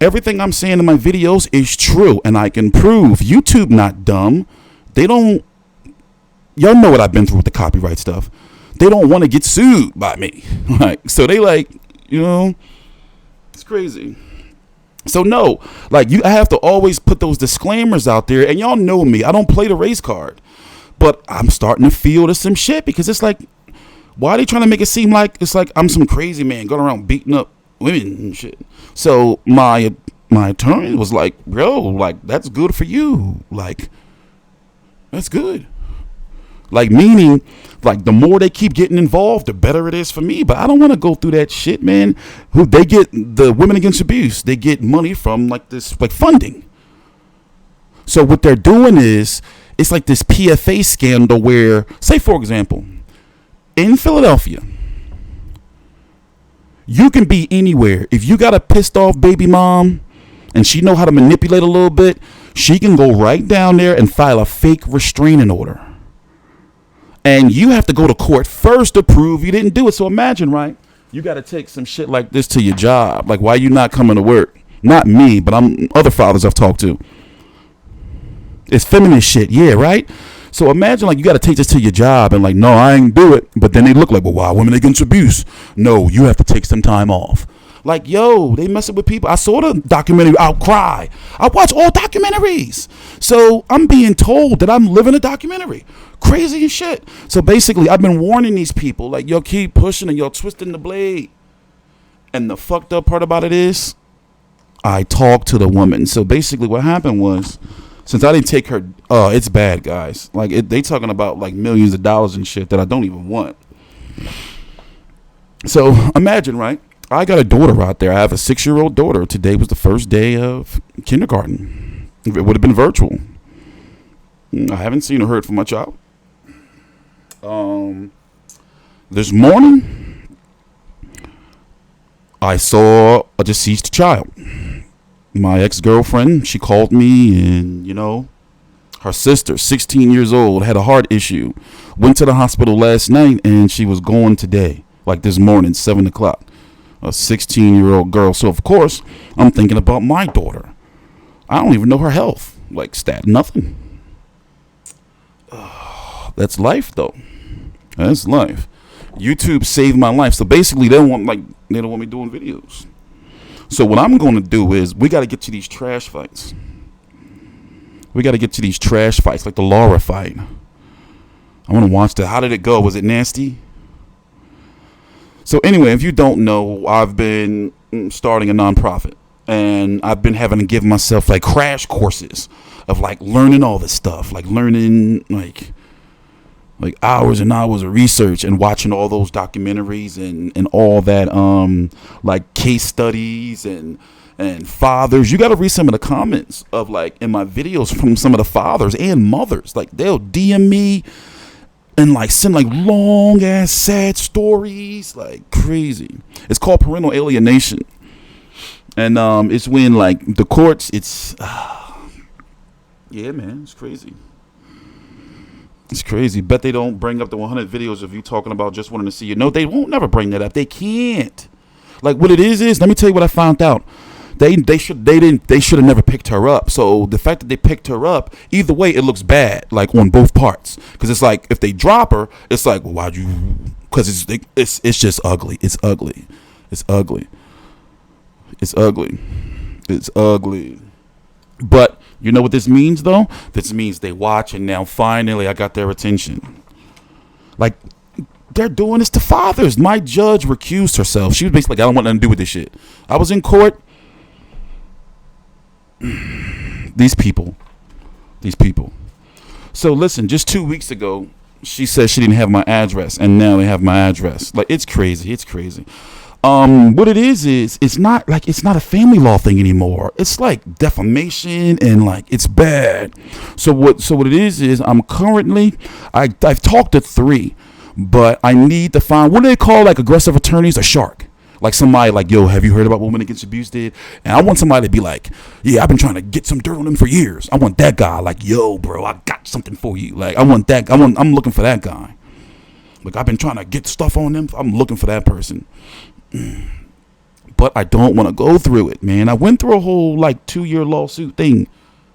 everything I'm saying in my videos is true, and I can prove. YouTube not dumb. They don't, y'all know what I've been through with the copyright stuff. They don't want to get sued by me. Like, so they like, it's crazy. So no, like I have to always put those disclaimers out there, and y'all know me. I don't play the race card, but I'm starting to feel there's some shit because it's like, why are they trying to make it seem like it's like I'm some crazy man going around beating up women and shit? So my attorney was like, bro, like that's good for you. Like, that's good. Like, meaning, like, the more they keep getting involved, the better it is for me. But I don't want to go through that shit, man. They get the Women Against Abuse. They get money from, like, this, like, funding. So what they're doing is, it's like this PFA scandal where, say, for example, in Philadelphia, you can be anywhere. If you got a pissed off baby mom and she know how to manipulate a little bit, she can go right down there and file a fake restraining order. And you have to go to court first to prove you didn't do it. So imagine, right? You got to take some shit like this to your job. Like, why you not coming to work? Not me, but I'm other fathers I've talked to. It's feminist shit, yeah, right? So imagine like you got to take this to your job and like, no, I ain't do it. But then they look like, well, why women against abuse? No, you have to take some time off. Like, yo, they messing with people. I saw the documentary Outcry. I watch all documentaries. So I'm being told that I'm living a documentary. Crazy as shit. So basically, I've been warning these people, like, yo, keep pushing and you're twisting the blade. And the fucked up part about it is, I talked to the woman. So basically what happened was, since I didn't take her, it's bad, guys. Like, they talking about, like, millions of dollars and shit that I don't even want. So imagine, right? I got a daughter out there. I have a 6-year-old daughter. Today was the first day of kindergarten. It would have been virtual. I haven't seen or heard from my child. This morning, I saw a deceased child. My ex-girlfriend, she called me and, you know, her sister, 16 years old, had a heart issue. Went to the hospital last night and she was gone today, like this morning, 7 o'clock. A 16-year-old girl. So, of course, I'm thinking about my daughter. I don't even know her health. Like, nothing. That's life, though. That's life. YouTube saved my life. So, basically, they don't want me doing videos. So, what I'm going to do is, we got to get to these trash fights. We got to get to these trash fights, like the Laura fight. I want to watch that. How did it go? Was it nasty? So anyway, if you don't know, I've been starting a nonprofit, and I've been having to give myself like crash courses of like learning all this stuff, like learning like hours and hours of research and watching all those documentaries and all that like case studies and fathers. You got to read some of the comments of like in my videos from some of the fathers and mothers. Like they'll DM me and like send like long ass sad stories, like crazy. It's called parental alienation, and it's when like the courts. It's yeah, man, it's crazy. It's crazy. Bet they don't bring up the 100 videos of you talking about just wanting to see you. No, they won't never bring that up. They can't. Like what it is let me tell you what I found out. They should have never picked her up. So the fact that they picked her up, either way, it looks bad, like on both parts. Because it's like if they drop her, it's like, well, why'd you? Because it's just ugly. It's ugly. It's ugly. It's ugly. It's ugly. But you know what this means though? This means they watch and now finally I got their attention. Like they're doing this to fathers. My judge recused herself. She was basically like, I don't want nothing to do with this shit. I was in court. These people. So listen, just 2 weeks ago, she said she didn't have my address, and now they have my address. Like it's crazy. What it is it's not a family law thing anymore. It's like defamation and like it's bad. So what it is I'm currently I've talked to 3, but I need to find, what do they call like aggressive attorneys? A shark. Like somebody like, yo, have you heard about what Women Against Abuse did? And I want somebody to be like, yeah, I've been trying to get some dirt on them for years. I want that guy. Like, yo, bro, I got something for you. Like, I'm looking for that guy. Like, I've been trying to get stuff on them. I'm looking for that person. But I don't want to go through it, man. I went through a whole like 2-year lawsuit thing.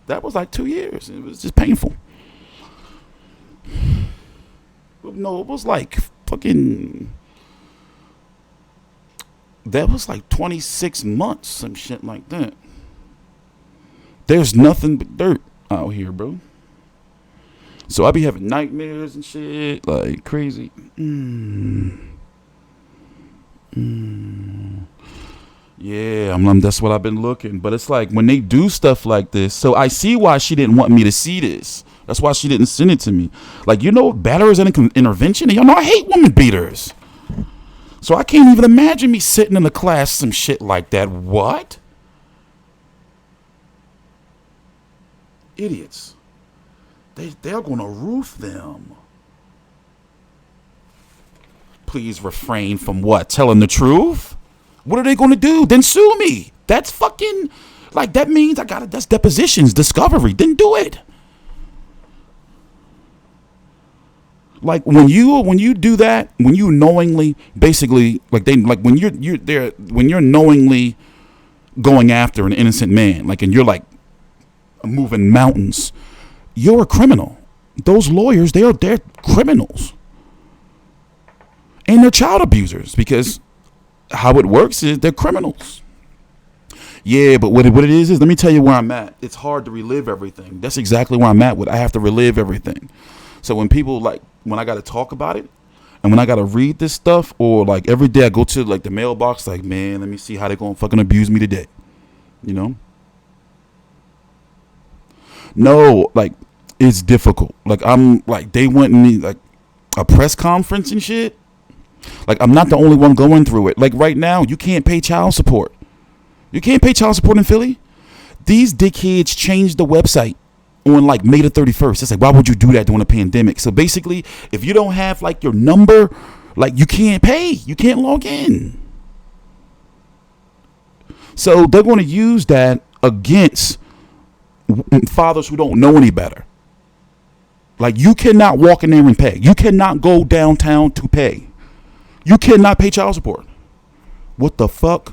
That was like 2 years. It was just painful. No, it was like fucking... That was like 26 months, some shit like that. There's nothing but dirt out here, bro. So I be having nightmares and shit, like crazy. Yeah, that's what I've been looking. But it's like when they do stuff like this, so I see why she didn't want me to see this. That's why she didn't send it to me. Like, you know, batterers and intervention, and y'all know I hate women beaters. So I can't even imagine me sitting in the class some shit like that. What? Idiots. They're going to roof them. Please refrain from what? Telling the truth? What are they going to do? Then sue me. That's fucking, like, that means that's depositions, discovery. Then do it. Like when you do that, when you knowingly, basically, when you're there, when you're knowingly going after an innocent man, like, and you're like moving mountains, you're a criminal. Those lawyers, they're criminals, and they're child abusers, because how it works is they're criminals. Yeah, but what it is let me tell you where I'm at. It's hard to relive everything. That's exactly where I'm at with. I have to relive everything. So when people, like, when I got to talk about it and when I got to read this stuff, or like every day I go to like the mailbox, like, man, let me see how they going to fucking abuse me today. You know? No, like, it's difficult. Like, I'm like, they went in like a press conference and shit. Like, I'm not the only one going through it. Like, right now, you can't pay child support. You can't pay child support in Philly. These dickheads changed the website on like May the 31st. It's like, why would you do that during a pandemic? So basically, if you don't have like your number, like, you can't pay. You can't log in. So they're going to use that against fathers who don't know any better. Like, you cannot walk in there and pay. You cannot go downtown to pay. You cannot pay child support. What the fuck?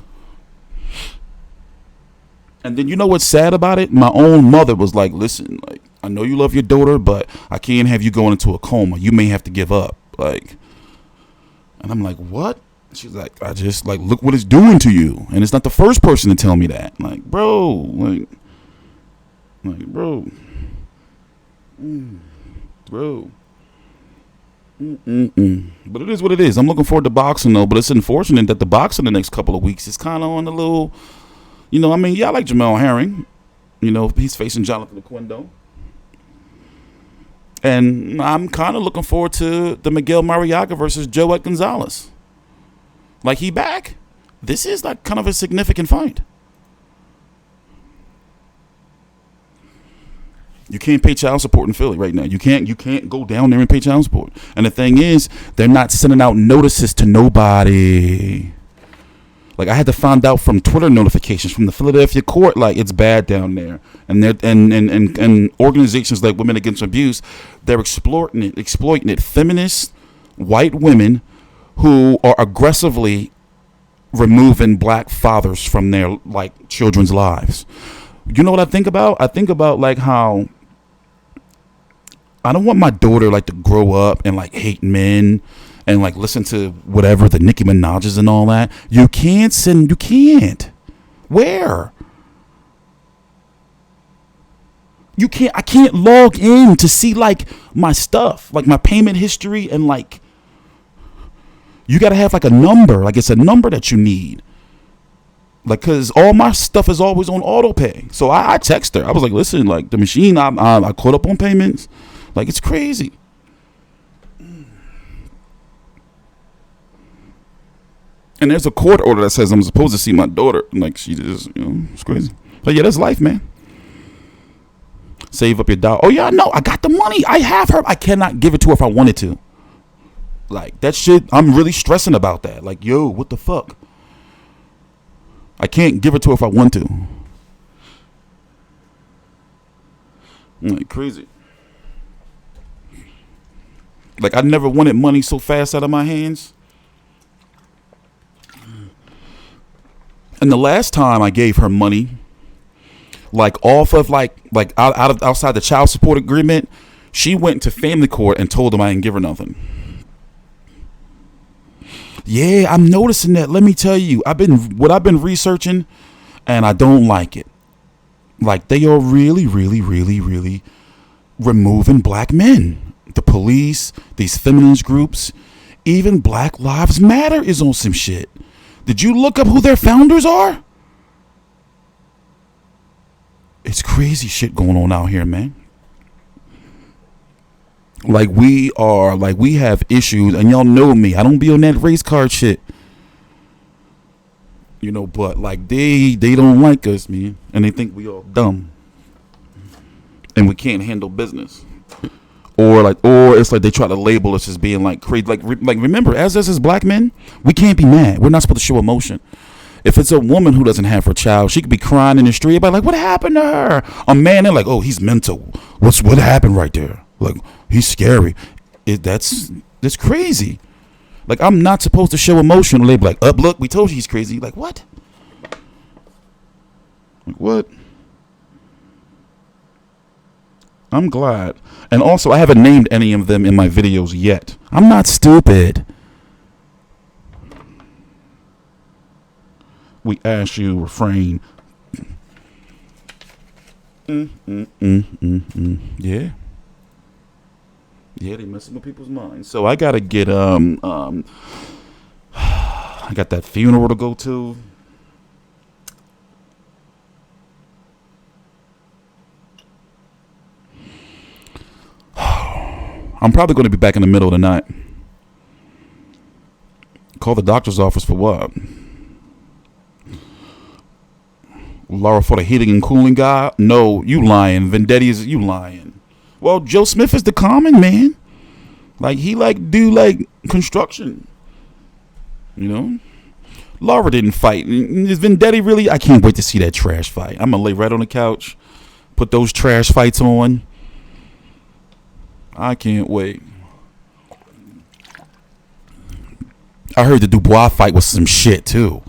And then, you know what's sad about it? My own mother was like, listen, like, I know you love your daughter, but I can't have you going into a coma. You may have to give up. Like, and I'm like, what? She's like, I just, like, look what it's doing to you. And it's not the first person to tell me that. Like, bro, bro. Bro. But it is what it is. I'm looking forward to boxing, though. But it's unfortunate that the boxing the next couple of weeks is kind of on a little... You know, I mean, yeah, I like Jermell Herring. You know, he's facing Jonathan Oquendo. And I'm kind of looking forward to the Miguel Mariaga versus Joet Gonzalez. Like, he back. This is like kind of a significant fight. You can't pay child support in Philly right now. You can't go down there and pay child support. And the thing is, they're not sending out notices to nobody. Like, I had to find out from Twitter notifications from the Philadelphia court, like, it's bad down there. And they're and organizations like Women Against Abuse, they're exploiting it. Feminist white women who are aggressively removing black fathers from their, like, children's lives. You know what I think about? I think about, like, how I don't want my daughter, like, to grow up and, like, hate men and, like, listen to whatever, the Nicki Minaj's and all that. You can't. Where? You can't. I can't log in to see, like, my stuff, like my payment history, and, like, you got to have, like, a number. Like, it's a number that you need. Like, because all my stuff is always on auto pay. So I text her. I was like, listen, like, the machine, I caught up on payments. Like, it's crazy. And there's a court order that says I'm supposed to see my daughter. Like, she just, you know, it's crazy. But yeah, that's life, man. Save up your dollar. Oh yeah, no, I got the money. I have her. I cannot give it to her if I wanted to. Like, that shit, I'm really stressing about that. Like, yo, what the fuck? I can't give it to her if I want to. Like, crazy. Like, I never wanted money so fast out of my hands. And the last time I gave her money, like, off of outside the child support agreement, she went to family court and told them I didn't give her nothing. Yeah, I'm noticing that. Let me tell you, I've been researching, and I don't like it. Like, they are really, really, really, really removing black men. The police, these feminist groups, even Black Lives Matter is on some shit. Did you look up who their founders are? It's crazy shit going on out here, man. Like, we have issues, and y'all know me. I don't be on that race card shit. You know, but, like, they don't like us, man. And they think we all dumb. And we can't handle business. Or it's like they try to label us as being, like, crazy. Like remember, as us as black men, we can't be mad. We're not supposed to show emotion. If it's a woman who doesn't have her child, she could be crying in the street. Everybody like, what happened to her? A man, they're like, oh, he's mental. What happened right there? Like, he's scary. that's crazy. Like, I'm not supposed to show emotion. They be like, up, look, we told you he's crazy. Like, what? Like, what? I'm glad. And also, I haven't named any of them in my videos yet. I'm not stupid. We ask you, refrain. Yeah. Yeah, they messing with people's minds. So I gotta get I got that funeral to go to. I'm probably going to be back in the middle of the night. Call the doctor's office for what? Laura for the heating and cooling guy? No, you lying. Vendetti's, you lying. Well, Joe Smith is the common man. Like, he do construction. You know? Laura didn't fight. Is Vendetti really? I can't wait to see that trash fight. I'm going to lay right on the couch, put those trash fights on. I can't wait. I heard the Dubois fight was some shit, too.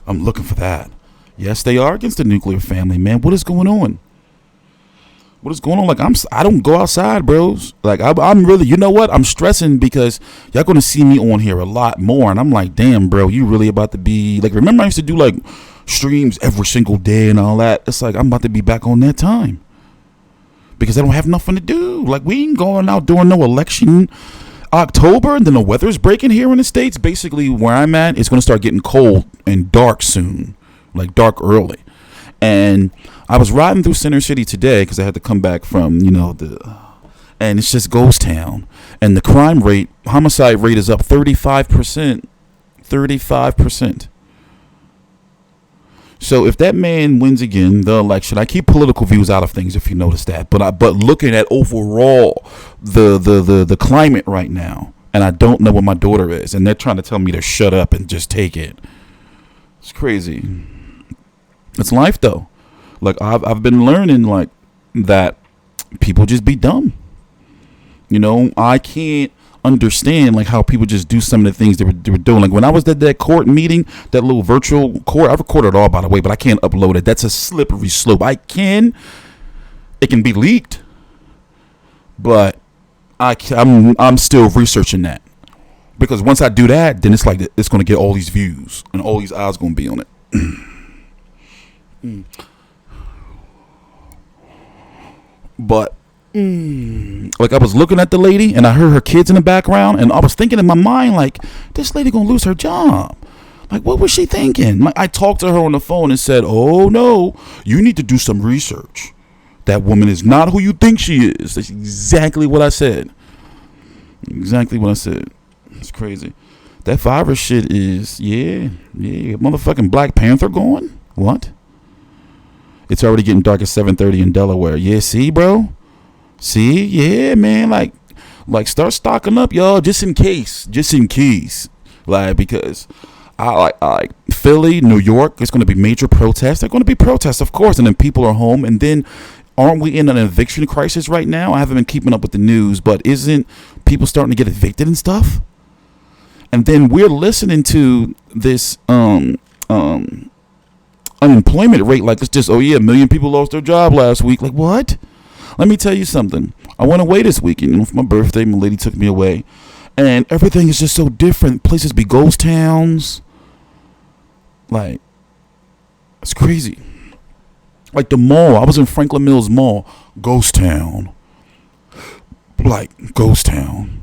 I'm looking for that. Yes, they are against the nuclear family, man. What is going on? What is going on? Like, I don't go outside, bros. Like, I'm really, you know what? I'm stressing because y'all going to see me on here a lot more. And I'm like, damn, bro, you really about to be, like, remember I used to do, like, streams every single day and all that? It's like, I'm about to be back on that time. Because I don't have nothing to do. Like, we ain't going out during no election October, and then the weather's breaking here in the States. Basically, where I'm at, it's going to start getting cold and dark soon. Like, dark early. And I was riding through Center City today because I had to come back from, and it's just ghost town. And the crime rate, homicide rate is up 35%. 35%. So if that man wins again, the election, I keep political views out of things if you notice that. But looking at overall the climate right now, and I don't know what my daughter is, and they're trying to tell me to shut up and just take it. It's crazy. It's life though. Like I've been learning like that people just be dumb. I can't understand like how people just do some of the things they were doing. Like when I was at that court meeting, that little virtual court, I recorded it all, by the way, but I can't upload it. That's a slippery slope. It can be leaked, but I'm still researching that, because once I do that, then it's like it's going to get all these views and all these eyes going to be on it. But like I was looking at the lady and I heard her kids in the background, and I was thinking in my mind, like, this lady gonna lose her job. Like, what was she thinking? Like, I talked to her on the phone and said, oh no, you need to do some research. That woman is not who you think she is. That's exactly what I said. Exactly what I said. It's crazy. That virus shit is, yeah, motherfucking Black Panther going? What? It's already getting dark at 7:30 in Delaware. Yeah, see, bro? See, yeah, man, like start stocking up, y'all, just in case, like, because I like Philly, New York, it's going to be major protests. They're going to be protests, of course, and then people are home, and then aren't we in an eviction crisis right now? I haven't been keeping up with the news, but isn't people starting to get evicted and stuff? And then we're listening to this unemployment rate like it's just, oh yeah, 1 million people lost their job last week. Like, what? Let me tell you something. I went away this weekend, for my birthday. My lady took me away, and everything is just so different. Places be ghost towns. Like, it's crazy. Like the mall. I was in Franklin Mills Mall. Ghost town. Like, ghost town.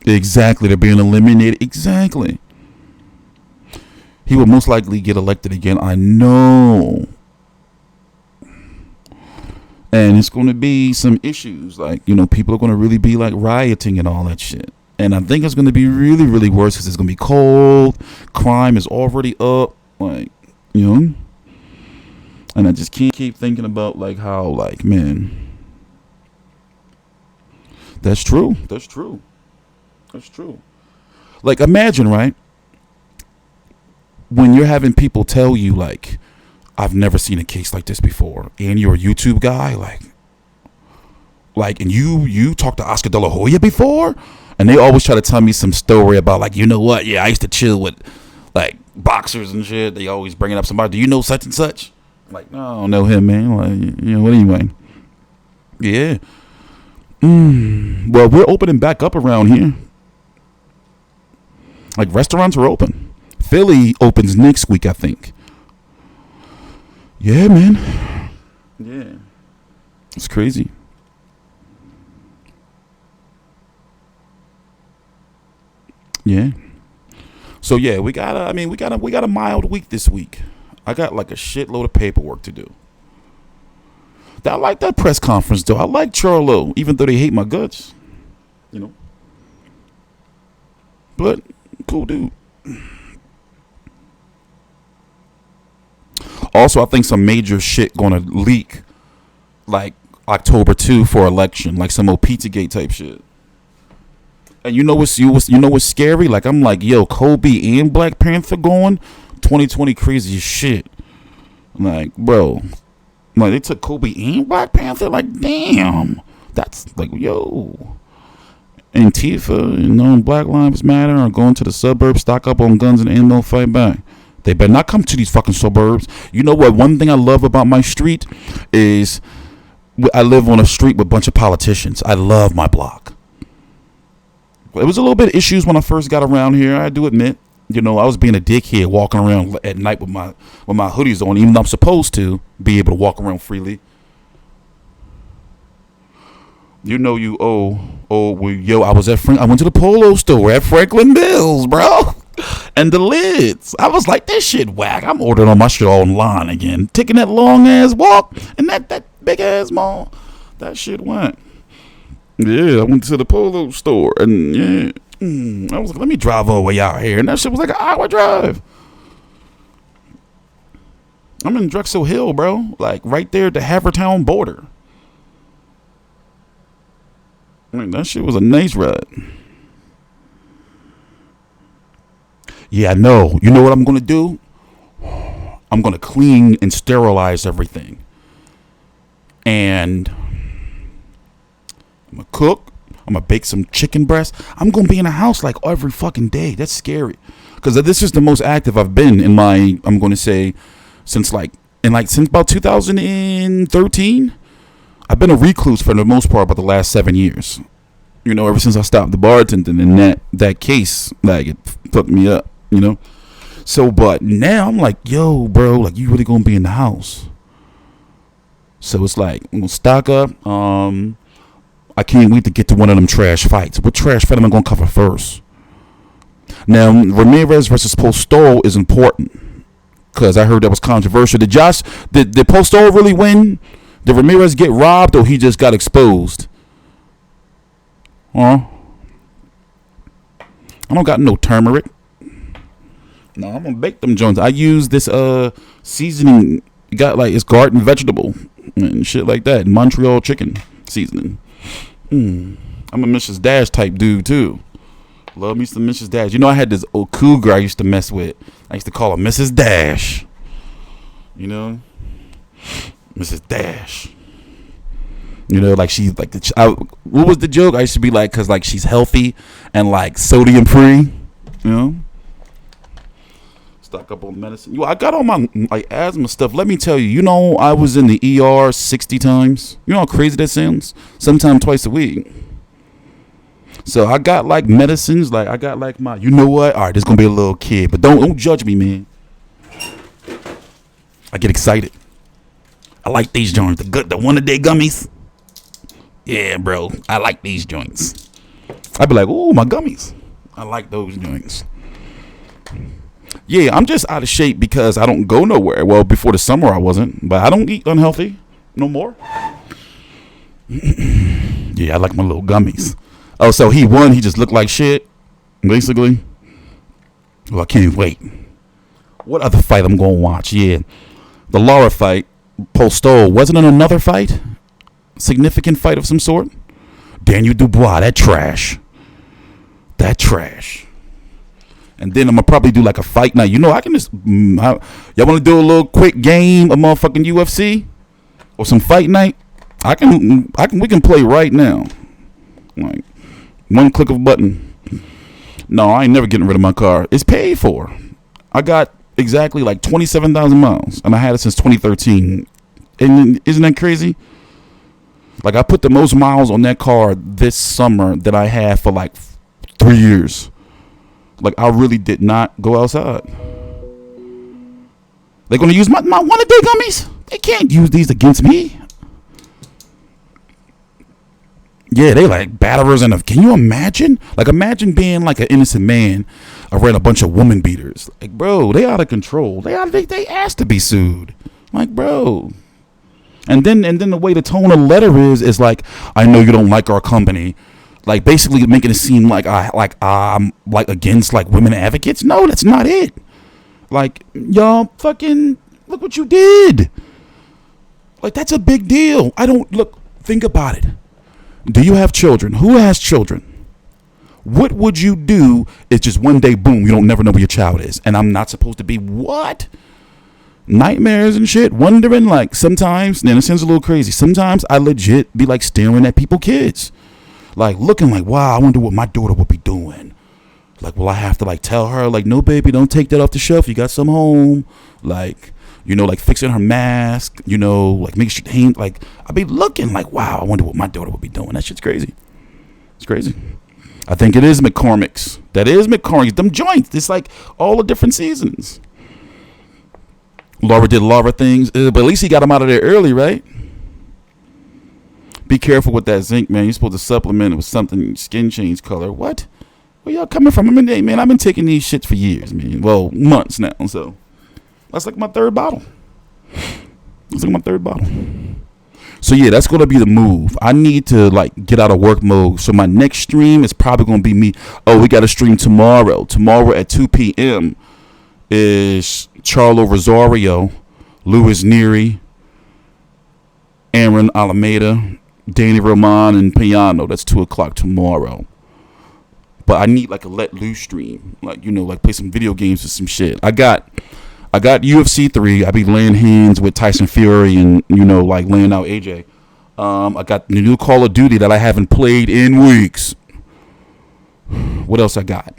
Exactly. They're being eliminated. Exactly. He will most likely get elected again. I know. And it's going to be some issues. Like, people are going to really be like rioting and all that shit. And I think it's going to be really, really worse because it's going to be cold. Crime is already up. Like, And I just can't keep thinking about like how, like, man. That's true. That's true. That's true. Like, imagine, right? When you're having people tell you, like, I've never seen a case like this before, and you're a YouTube guy, like, Like, and you talked to Oscar De La Hoya before? And they always try to tell me some story about, like, you know what? Yeah, I used to chill with, like, boxers and shit. They always bringing up somebody. Do you know such and such? I'm like, no, I don't know him, man. Like, you know, what anyway? Yeah. Well, we're opening back up around here. Like, restaurants are open. Philly opens next week, I think. Yeah, man. Yeah. It's crazy. Yeah. So yeah, we got a mild week this week. I got like a shitload of paperwork to do. I like that press conference though. I like Charlo, even though they hate my guts. You know. But cool dude. Also, I think some major shit gonna leak like October 2 for election, like some old Pizzagate type shit. And you know what's scary? Like, I'm like, yo, Kobe and Black Panther going 2020 crazy as shit. Like, bro, like they took Kobe and Black Panther. Like, damn, that's like, yo. Antifa and Black Lives Matter are going to the suburbs, stock up on guns and ammo, fight back. They better not come to these fucking suburbs. You know what? One thing I love about my street is I live on a street with a bunch of politicians. I love my block. It was a little bit of issues when I first got around here, I do admit. You know, I was being a dickhead walking around at night with my hoodies on, even though I'm supposed to be able to walk around freely. You know you I went to the Polo store at Franklin Mills, bro. And the lids. I was like, this shit whack. I'm ordering all my shit online again. Taking that long ass walk and that big ass mall. That shit whack. Yeah, I went to the Polo store and yeah. I was like, let me drive all the way out here. And that shit was like an hour drive. I'm in Drexel Hill, bro. Like right there at the Havertown border. I mean, that shit was a nice ride. Yeah, I know. You know what I'm going to do? I'm going to clean and sterilize everything. And I'm going to cook. I'm going to bake some chicken breast. I'm going to be in the house like every fucking day. That's scary. Because this is the most active I've been in my, I'm going to say, since about 2013. I've been a recluse for the most part about the last 7 years. You know, ever since I stopped the bartending and that case, like, it fucked me up, you know? So, but now I'm like, yo, bro, like, you really going to be in the house? So it's like, I'm going to stock up. I can't wait to get to one of them trash fights. What trash fight am I going to cover first? Now, Ramirez versus Postol is important because I heard that was controversial. Did Postol really win? Did Ramirez get robbed or he just got exposed? Huh? I don't got no turmeric. No, I'm gonna bake them joints. I use this seasoning. Got like it's garden vegetable and shit like that. Montreal chicken seasoning. I'm a Mrs. Dash type dude too. Love me some Mrs. Dash. You know, I had this old cougar I used to mess with. I used to call her Mrs. Dash. You know, Mrs. Dash. You know, like she's like what was the joke? I used to be like, cause like she's healthy and like sodium free. You know, stock up on medicine. Yo, I got all my like asthma stuff. Let me tell you, you know, I was in the ER 60 times. You know how crazy that sounds? Sometimes twice a week. So I got like medicines. Like I got like my. You know what? All right, there's gonna be a little kid, but don't judge me, man. I get excited. I like these joints. The one a day gummies. Yeah, bro, I like these joints. I'd be like, ooh, my gummies. I like those joints. Yeah, I'm just out of shape because I don't go nowhere. Well, before the summer I wasn't, but I don't eat unhealthy no more. Yeah, I like my little gummies. Oh, so he won. He just looked like shit, basically. Well, I can't wait. What other fight I'm going to watch? Yeah, the Lara fight. Postol. Wasn't it another fight? Significant fight of some sort. Daniel Dubois, that trash. And then I'm gonna probably do like a fight night. You know, I can just y'all want to do a little quick game of motherfucking UFC or some fight night? We can play right now. Like one click of a button. No, I ain't never getting rid of my car. It's paid for. I got exactly like 27,000 miles, and I had it since 2013. And isn't that crazy? Like I put the most miles on that car this summer that I had for like 3 years. Like I really did not go outside. They're gonna use my one-a-day gummies. They can't use these against me. Yeah, they like batterers and can you imagine? Like imagine being like an innocent man around a bunch of woman beaters. Like, bro, they out of control. They asked to be sued. Like, bro. And then the way the tone of the letter is like, I know you don't like our company. Like basically making it seem like I'm like against like women advocates. No, that's not it. Like, y'all fucking look what you did. Like that's a big deal. Think about it. Do you have children? Who has children? What would you do if just one day, boom, you don't never know where your child is? And I'm not supposed to be what? Nightmares and shit, wondering, like sometimes, and it sounds a little crazy, sometimes I legit be like staring at people's kids. Like looking like, wow, I wonder what my daughter would be doing. Like, will I have to like tell her, like, no, baby, don't take that off the shelf. You got some home. Like, you know, like fixing her mask, you know, like make sure ain't like I be looking like, wow, I wonder what my daughter would be doing. That shit's crazy. It's crazy. I think it is McCormick's. That is McCormick's. Them joints. It's like all the different seasons. Laura did Laura things, but at least he got them out of there early, right? Be careful with that zinc, man. You're supposed to supplement it with something, skin change color. What? Where y'all coming from? I mean, hey, man, I've been taking these shits for years, man. Well, months now, so. That's like my third bottle. So yeah, that's gonna be the move. I need to like get out of work mode. So my next stream is probably gonna be me. Oh, we got a stream tomorrow. Tomorrow at 2 p.m. is Charlo Rosario, Luis Neary, Aaron Alameda, Danny Roman, and Piano. That's 2 o'clock tomorrow. But I need like a let loose stream, like, you know, like play some video games or some shit. I got UFC 3. I be laying hands with Tyson Fury and, you know, like laying out AJ. I got the new Call of Duty that I haven't played in weeks. What else I got?